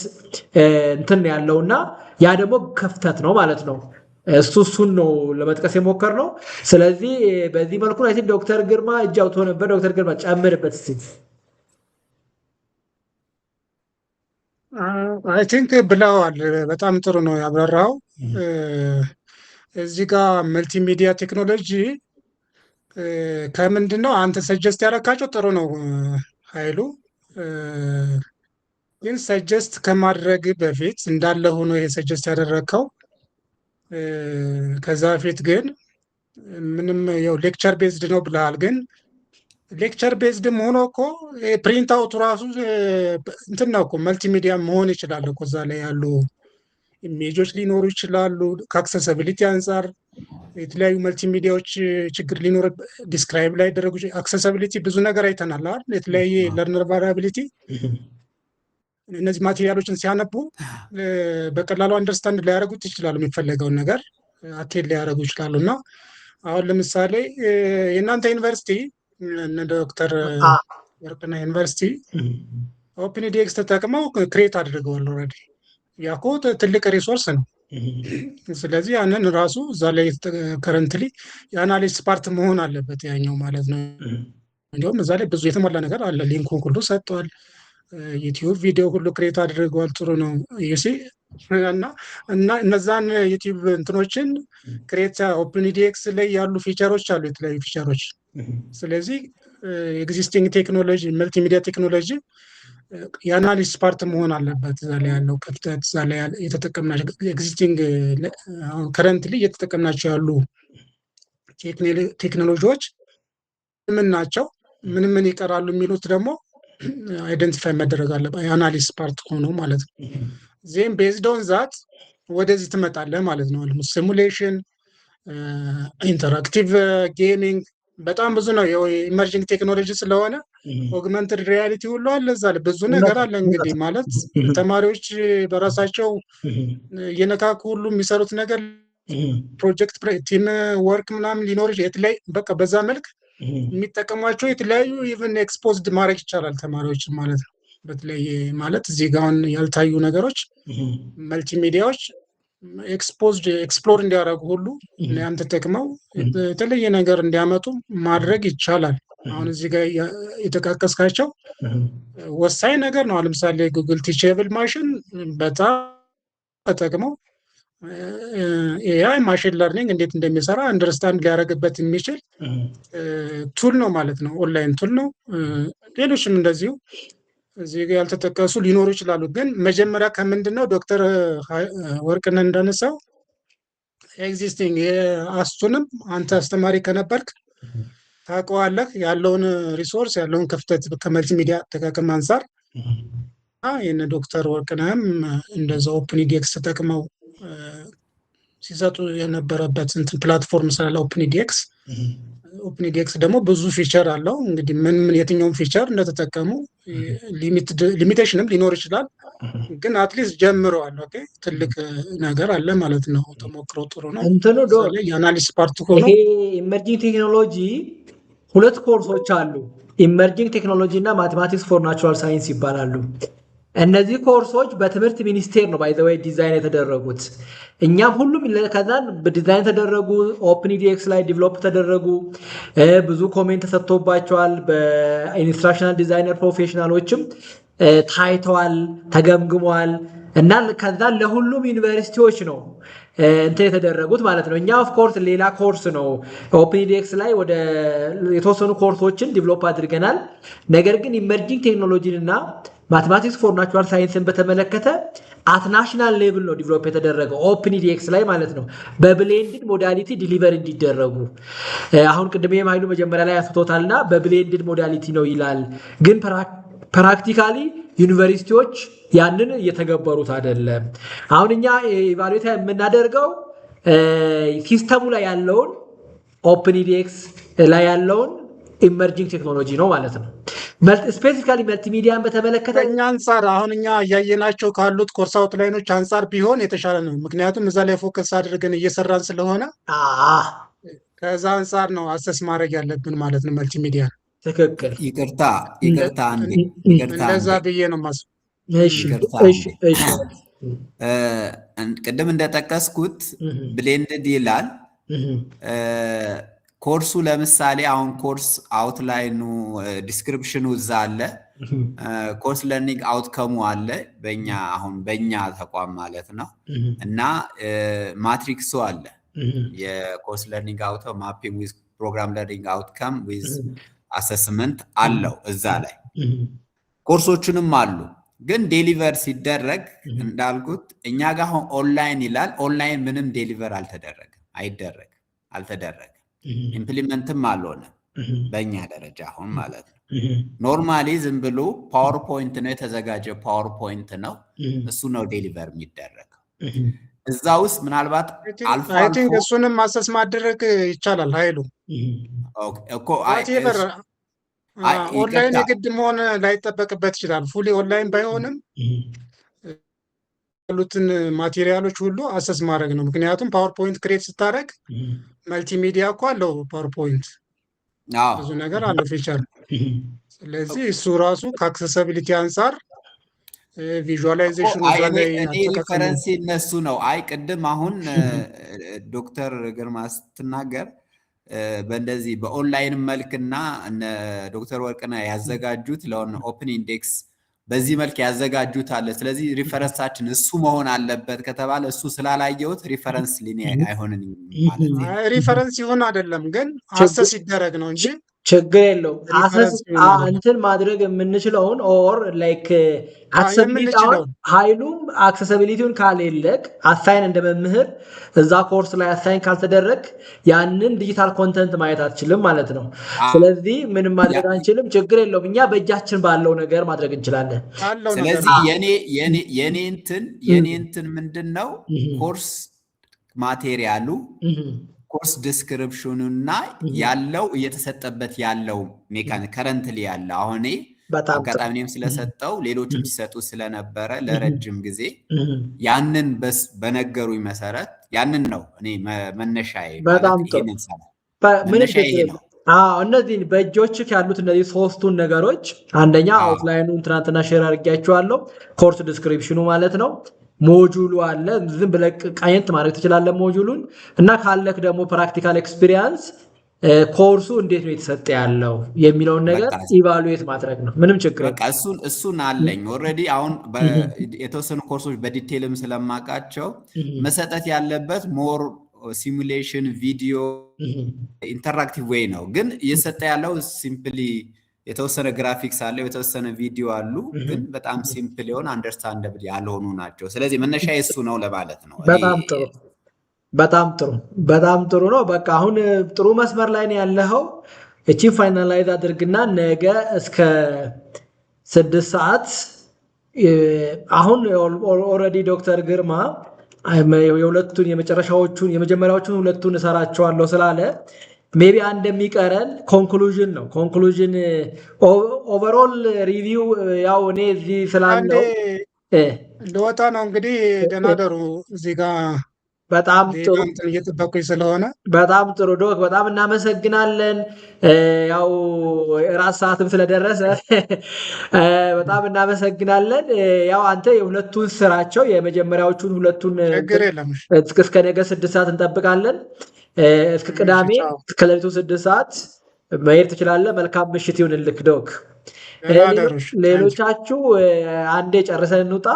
እንትን ያለውና ያ ደግሞ ክፍተት ነው ማለት ነው። እሱን ነው ለመጥቀስ የሞከር ነው። ስለዚህ በዚህ መልኩ አይ ቲንክ ዶክተር ግርማ እጅ አውጥቶ ነበር። ዶክተር ግርማ ጨምርበት እስቲ። አይ ቲንክ ብለዋል። በጣም ጥሩ ነው ያብራራው። እዚህ ጋር መልቲሚዲያ ቴክኖሎጂ ከምንድን ነው አንተ ሰጀስት ያደረካቸው ጥሩ ነው ኃይሉ። ግን ሰጀስት ከማድረግ በፊት እንዳለ ሆኖ ይሄ ሰጀስት ያደረግከው ከዛ በፊት ግን ምንም ያው ሌክቸር ቤዝድ ነው ብለሃል። ግን ሌክቸር ቤዝድም ሆኖ እኮ ፕሪንት አውቱ ራሱ እንትን ነው እኮ መልቲሚዲያ መሆን ይችላል እኮ። እዛ ላይ ያሉ ኢሜጆች ሊኖሩ ይችላሉ። ከአክሰሰቢሊቲ አንጻር የተለያዩ መልቲሚዲያዎች ችግር ሊኖር ዲስክራይብ ላይ ያደረጉ አክሰሰቢሊቲ ብዙ ነገር አይተናል አይደል? የተለያየ ለርነር ቫሪያቢሊቲ እነዚህ ማቴሪያሎችን ሲያነቡ በቀላሉ አንደርስታንድ ሊያደርጉት ይችላሉ። የሚፈለገውን ነገር አቴል ሊያደርጉ ይችላሉ። እና አሁን ለምሳሌ የእናንተ ዩኒቨርሲቲ ዶክተር ወርቅነህ ዩኒቨርሲቲ ኦፕንዲኤክስ ተጠቅመው ክሬት አድርገዋል ኦልሬዲ። ያ እኮ ትልቅ ሪሶርስ ነው። ስለዚህ ያንን ራሱ እዛ ላይ ከረንትሊ የአናሊሲስ ፓርት መሆን አለበት ያኛው ማለት ነው። እንዲሁም እዛ ላይ ብዙ የተሞላ ነገር አለ። ሊንኩን ሁሉ ሰጥቷል። ዩቲዩብ ቪዲዮ ሁሉ ክሬት አድርገዋል። ጥሩ ነው ዩሲ እና እነዛን ዩቲዩብ እንትኖችን ክሬት ኦፕንዲኤክስ ላይ ያሉ ፊቸሮች አሉ፣ የተለያዩ ፊቸሮች። ስለዚህ ኤግዚስቲንግ ቴክኖሎጂ መልቲሚዲያ ቴክኖሎጂ የአናሊሲስ ፓርት መሆን አለበት። እዛ ላይ ያለው ክፍተት እዛ ላይ የተጠቀምናቸው ኤግዚስቲንግ ከረንትሊ እየተጠቀምናቸው ያሉ ቴክኖሎጂዎች ምን ናቸው፣ ምን ይቀራሉ የሚሉት ደግሞ አይደንቲፋይ መደረግ አለበት። የአናሊሲስ ፓርት ሆኖ ማለት ነው። ዜም ቤዝድ ኦን ዛት ወደዚህ ትመጣለህ ማለት ነው። ሲሙሌሽን፣ ኢንተራክቲቭ ጌሚንግ በጣም ብዙ ነው። ኢመርጂንግ ቴክኖሎጂ ስለሆነ ኦግመንትድ ሪያሊቲ ሁሉ አለ። እዛ ላይ ብዙ ነገር አለ። እንግዲህ ማለት ተማሪዎች በራሳቸው እየነካኩ ሁሉ የሚሰሩት ነገር ፕሮጀክት ቲም ወርክ ምናምን ሊኖር የተለያዩ በቃ በዛ መልክ የሚጠቀሟቸው የተለያዩ ኢቨን ኤክስፖዝድ ማድረግ ይቻላል ተማሪዎች ማለት ነው። በተለያየ ማለት እዚህ ጋር አሁን ያልታዩ ነገሮች መልቲሚዲያዎች ኤክስፖዝድ ኤክስፕሎር እንዲያደርጉ ሁሉ ያን ተጠቅመው የተለየ ነገር እንዲያመጡ ማድረግ ይቻላል። አሁን እዚህ ጋር የተቃቀስካቸው ወሳኝ ነገር ነው። ለምሳሌ ጉግል ቲቸብል ማሽን በጣም ተጠቅመው ኤአይ ማሽን ለርኒንግ እንዴት እንደሚሰራ አንደርስታንድ ሊያደርግበት የሚችል ቱል ነው ማለት ነው። ኦንላይን ቱል ነው። ሌሎችም እንደዚሁ እዚህ ጋር ያልተጠቀሱ ሊኖሩ ይችላሉ። ግን መጀመሪያ ከምንድነው ዶክተር ወርቅነህ እንዳነሳው ኤግዚስቲንግ የአስቱንም አንተ አስተማሪ ከነበርክ ታውቀዋለህ ያለውን ሪሶርስ ያለውን ክፍተት ከመልቲሚዲያ አጠቃቀም አንጻር የነ ዶክተር ወርቅነህም እንደዛ ኦፕንዲኤክስ ተጠቅመው ሲሰጡ የነበረበት እንትን ፕላትፎርም ስላለ ኦፕንዲኤክስ ደግሞ ብዙ ፊቸር አለው። እንግዲህ ምን የትኛውም ፊቸር እንደተጠቀሙ ሊሚቴሽንም ሊኖር ይችላል። ግን አትሊስት ጀምረዋል። ኦኬ ትልቅ ነገር አለ ማለት ነው። ተሞክሮ ጥሩ ነው። የአናሊሲስ ፓርት ሆኖ ይሄ ኢመርጂንግ ቴክኖሎጂ ሁለት ኮርሶች አሉ። ኢመርጂንግ ቴክኖሎጂ እና ማቴማቲክስ ፎር ናቹራል ሳይንስ ይባላሉ። እነዚህ ኮርሶች በትምህርት ሚኒስቴር ነው ባይ ዘ ወይ ዲዛይን የተደረጉት። እኛም ሁሉም ከዛን በዲዛይን ተደረጉ፣ ኦፕንዲኤክስ ላይ ዲቨሎፕ ተደረጉ። ብዙ ኮሜንት ተሰጥቶባቸዋል። በኢንስትራክሽናል ዲዛይነር ፕሮፌሽናሎችም ታይተዋል፣ ተገምግመዋል። እና ከዛን ለሁሉም ዩኒቨርሲቲዎች ነው እንትን የተደረጉት ማለት ነው። እኛ ኦፍ ኮርስ ሌላ ኮርስ ነው ኦፕንዲኤክስ ላይ ወደ የተወሰኑ ኮርሶችን ዲቨሎፕ አድርገናል። ነገር ግን ኢመርጂንግ ቴክኖሎጂን እና ማቴማቲክስ ፎር ናቹራል ሳይንስን በተመለከተ አት ናሽናል ሌቭል ነው ዲቨሎፕ የተደረገው ኦፕንዲኤክስ ላይ ማለት ነው። በብሌንድድ ሞዳሊቲ ዲሊቨር እንዲደረጉ አሁን ቅድም ኃይሉ መጀመሪያ ላይ ያስቶታልና በብሌንድድ ሞዳሊቲ ነው ይላል። ግን ፕራክቲካሊ ዩኒቨርሲቲዎች ያንን እየተገበሩት አይደለም። አሁን እኛ ኢቫሉዌት የምናደርገው ሲስተሙ ላይ ያለውን ኦፕንዲኤክስ ላይ ያለውን ኢመርጂንግ ቴክኖሎጂ ነው ማለት ነው። ስፔሲፊካሊ መልቲሚዲያን በተመለከተ እኛ አንጻር አሁን እኛ እያየናቸው ካሉት ኮርስ አውትላይኖች አንጻር ቢሆን የተሻለ ነው። ምክንያቱም እዛ ላይ ፎከስ አድርገን እየሰራን ስለሆነ ከዛ አንጻር ነው አሰስ ማድረግ ያለብን ማለት ነው። መልቲሚዲያ ትክክል። ይቅርታ እንደዛ ብዬ ነው ማስ ቅድም እንደጠቀስኩት ብሌንድድ ይላል። ኮርሱ ለምሳሌ አሁን ኮርስ አውትላይኑ ዲስክሪፕሽኑ እዛ አለ። ኮርስ ለርኒንግ አውትከሙ አለ በእኛ ተቋም ማለት ነው። እና ማትሪክሱ አለ የኮርስ ለርኒንግ አውትከም ማፒንግ ዊዝ ፕሮግራም ለርኒንግ አውትከም ዊዝ አሰስመንት አለው እዛ ላይ ኮርሶቹንም አሉ። ግን ዴሊቨር ሲደረግ እንዳልኩት እኛ ጋር አሁን ኦንላይን ይላል። ኦንላይን ምንም ዴሊቨር አልተደረገም። ኢምፕሊመንትም አልሆነም በእኛ ደረጃ አሁን ማለት ነው። ኖርማሊ ዝም ብሎ ፓወርፖይንት ነው የተዘጋጀ ፓወርፖይንት ነው እሱ ነው ዴሊቨር የሚደረገው። እዛ ውስጥ ምናልባት አልፎ እሱንም ማሰስ ማድረግ ይቻላል ኃይሉ እኮ ኦንላይን የግድ መሆን ላይጠበቅበት ይችላል። ፉሊ ኦንላይን ባይሆንም ያሉትን ማቴሪያሎች ሁሉ አሰስ ማድረግ ነው። ምክንያቱም ፓወርፖይንት ክሬት ስታደርግ መልቲሚዲያ እኮ አለው ፓወርፖይንት ብዙ ነገር አለው ፊቸር። ስለዚህ እሱ ራሱ ከአክሰሰቢሊቲ አንጻር ቪዥዋላይዜሽኑ ሪፈረንስ እነሱ ነው። ቅድም አሁን ዶክተር ግርማ ስትናገር በእንደዚህ በኦንላይን መልክና ዶክተር ወርቅነህ ያዘጋጁት ለሆነ ኦፕን ኢንዴክስ በዚህ መልክ ያዘጋጁት አለ። ስለዚህ ሪፈረንሳችን እሱ መሆን አለበት ከተባለ እሱ ስላላየሁት ሪፈረንስ ሊኔ አይሆንም ማለት ነው። ሪፈረንስ ይሆን አይደለም ግን አሰስ ይደረግ ነው እንጂ ችግር የለውም። እንትን ማድረግ የምንችለውን ኦር ላይክ ኃይሉም አክሰሲቢሊቲውን ካሌለቅ አሳይን እንደ መምህር እዛ ኮርስ ላይ አሳይን ካልተደረግ ያንን ዲጂታል ኮንተንት ማየት አትችልም ማለት ነው። ስለዚህ ምንም ማድረግ አንችልም። ችግር የለውም። እኛ በእጃችን ባለው ነገር ማድረግ እንችላለን። ስለዚህ የኔ እንትን ምንድን ነው ኮርስ ማቴሪያሉ ኮርስ ዲስክሪፕሽኑ እና ያለው እየተሰጠበት ያለው ሜካኒክ ከረንትሊ ያለ አሁን አጋጣሚም ስለሰጠው ሌሎችም ሲሰጡ ስለነበረ ለረጅም ጊዜ ያንን በነገሩኝ መሰረት ያንን ነው እኔ መነሻዬ እነዚህ በእጆች ያሉት እነዚህ ሶስቱን ነገሮች አንደኛ አውትላይኑን ትናንትና ሼር አድርጌያቸዋለሁ። ኮርስ ዲስክሪፕሽኑ ማለት ነው። ሞጁሉ አለ። ዝም ብለህ ቃኘት ማድረግ ትችላለህ ሞጁሉን እና ካለክ ደግሞ ፕራክቲካል ኤክስፒሪየንስ ኮርሱ እንዴት ነው የተሰጠ ያለው የሚለውን ነገር ኢቫሉዌት ማድረግ ነው። ምንም ችግር እሱን አለኝ ኦልሬዲ። አሁን የተወሰኑ ኮርሶች በዲቴይልም ስለማውቃቸው መሰጠት ያለበት ሞር ሲሙሌሽን ቪዲዮ ኢንተራክቲቭ ዌይ ነው። ግን እየሰጠ ያለው ሲምፕሊ የተወሰነ ግራፊክስ አለው፣ የተወሰነ ቪዲዮ አሉ፣ ግን በጣም ሲምፕል የሆነ አንደርስታንደብል ያልሆኑ ናቸው። ስለዚህ መነሻ እሱ ነው ለማለት ነው። በጣም ጥሩ ነው። በቃ አሁን ጥሩ መስመር ላይ ነው ያለኸው። እቺን ፋይናላይዝ አድርግና ነገ እስከ 6 ሰዓት አሁን ኦልሬዲ ዶክተር ግርማ የመጀመሪያዎቹን ሁለቱን እሰራቸዋለሁ ስላለ ሜቢ አንድ የሚቀረን ኮንክሉዥን ነው። ኮንክሉዥን ኦቨርኦል ሪቪው ያው እኔ እዚህ ስላለው ልወጣ ነው እንግዲህ። ደህና ደሩ። እዚህ ጋር በጣም ጥሩ እየጠበቁኝ ስለሆነ በጣም ጥሩ ዶክ፣ በጣም እናመሰግናለን። ያው ራስ ሰዓትም ስለደረሰ በጣም እናመሰግናለን። ያው አንተ የሁለቱን ስራቸው የመጀመሪያዎቹን ሁለቱን እስከ ነገ 6 ሰዓት እንጠብቃለን። እስከ ቅዳሜ እስከ ሌሊቱ 6 ሰዓት መሄድ ትችላለህ። መልካም ምሽት ይሁንልክ ዶክ። ሌሎቻችሁ አንዴ ጨርሰን እንውጣ።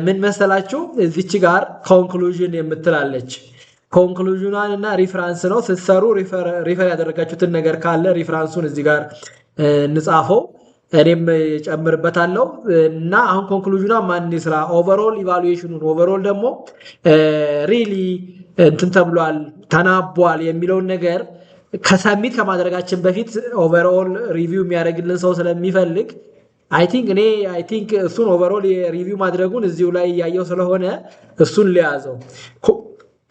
ምን መሰላችሁ እዚች ጋር ኮንክሉዥን የምትላለች ኮንክሉዥኗን እና ሪፈራንስ ነው ስትሰሩ ሪፈር ያደረጋችሁትን ነገር ካለ ሪፈራንሱን እዚህ ጋር እንጻፈው፣ እኔም ጨምርበታለሁ። እና አሁን ኮንክሉዥኗ ማን ይስራ ኦቨርኦል ኢቫሉዌሽኑን ኦቨርኦል ደግሞ ሪሊ እንትን ተብሏል ተናቧል የሚለውን ነገር ከሰሚት ከማድረጋችን በፊት ኦቨርኦል ሪቪው የሚያደርግልን ሰው ስለሚፈልግ አይ ቲንክ እሱን ኦቨርኦል ሪቪው ማድረጉን እዚሁ ላይ እያየው ስለሆነ እሱን ሊያዘው።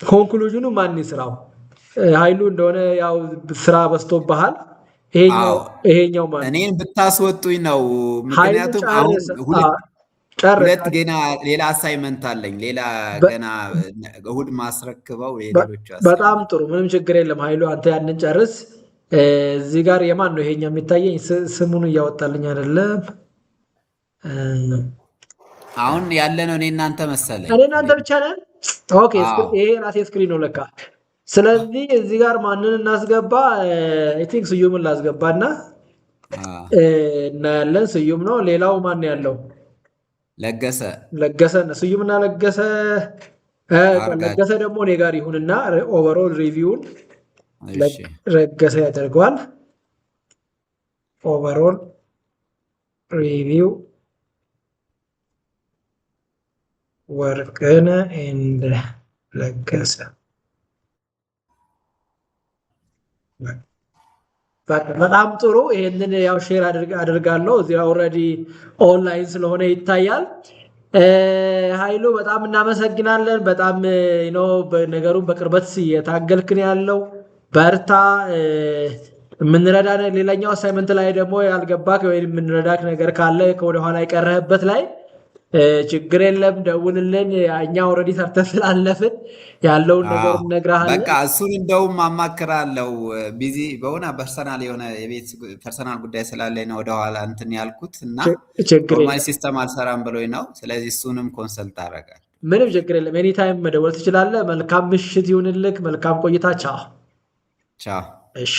ኮንክሉዥኑ ማን ይስራው? ኃይሉ እንደሆነ ያው ስራ በዝቶብሃል። ይሄኛው ማለት እኔን ብታስወጡኝ ነው። ምክንያቱም አሁን ሁለት ገና ሌላ አሳይመንት አለኝ። ሌላ ገና እሁድ ማስረክበው ሌሎች። በጣም ጥሩ፣ ምንም ችግር የለም ኃይሉ፣ አንተ ያንን ጨርስ። እዚህ ጋር የማን ነው ይሄኛው የሚታየኝ? ስሙን እያወጣልኝ አይደለም። አሁን ያለነው እኔ እናንተ መሰለኝ። እኔ እናንተ ብቻ ነን። ኦኬ ይሄ ራሴ ስክሪን ነው ለካ። ስለዚህ እዚህ ጋር ማንን እናስገባ? አይ ቲንክ ስዩምን ላስገባና እናያለን። ስዩም ነው። ሌላው ማን ያለው? ለገሰ ስዩምና ለገሰ ደግሞ እኔ ጋር ይሁንና ኦቨርኦል ሪቪውን ለገሰ ያደርገዋል። ኦቨርኦል ሪቪው ወርቅነህ ኤንድ ለገሰ በጣም ጥሩ። ይሄንን ያው ሼር አድርጋለሁ። እዚህ ኦልሬዲ ኦንላይን ስለሆነ ይታያል። ኃይሉ በጣም እናመሰግናለን። በጣም ነገሩን በቅርበት እየታገልክን ያለው በርታ። የምንረዳ ሌላኛው አሳይመንት ላይ ደግሞ ያልገባክ ወይም የምንረዳክ ነገር ካለ ከወደኋላ የቀረህበት ላይ ችግር የለም ደውልልን። እኛ ኦልሬዲ ሰርተን ስላለፍን ያለውን ነገር እነግርሃለን። በቃ እሱን እንደውም አማክራለሁ። ቢዚ በሆነ ፐርሰናል የሆነ የቤት ፐርሰናል ጉዳይ ስላለኝ ነው ወደኋላ እንትን ያልኩት እና ኖርማል ሲስተም አልሰራም ብሎኝ ነው። ስለዚህ እሱንም ኮንሰልት አደርጋለሁ። ምንም ችግር የለም። ኤኒታይም መደወል ትችላለህ። መልካም ምሽት ይሁንልክ። መልካም ቆይታ። ቻው። እሺ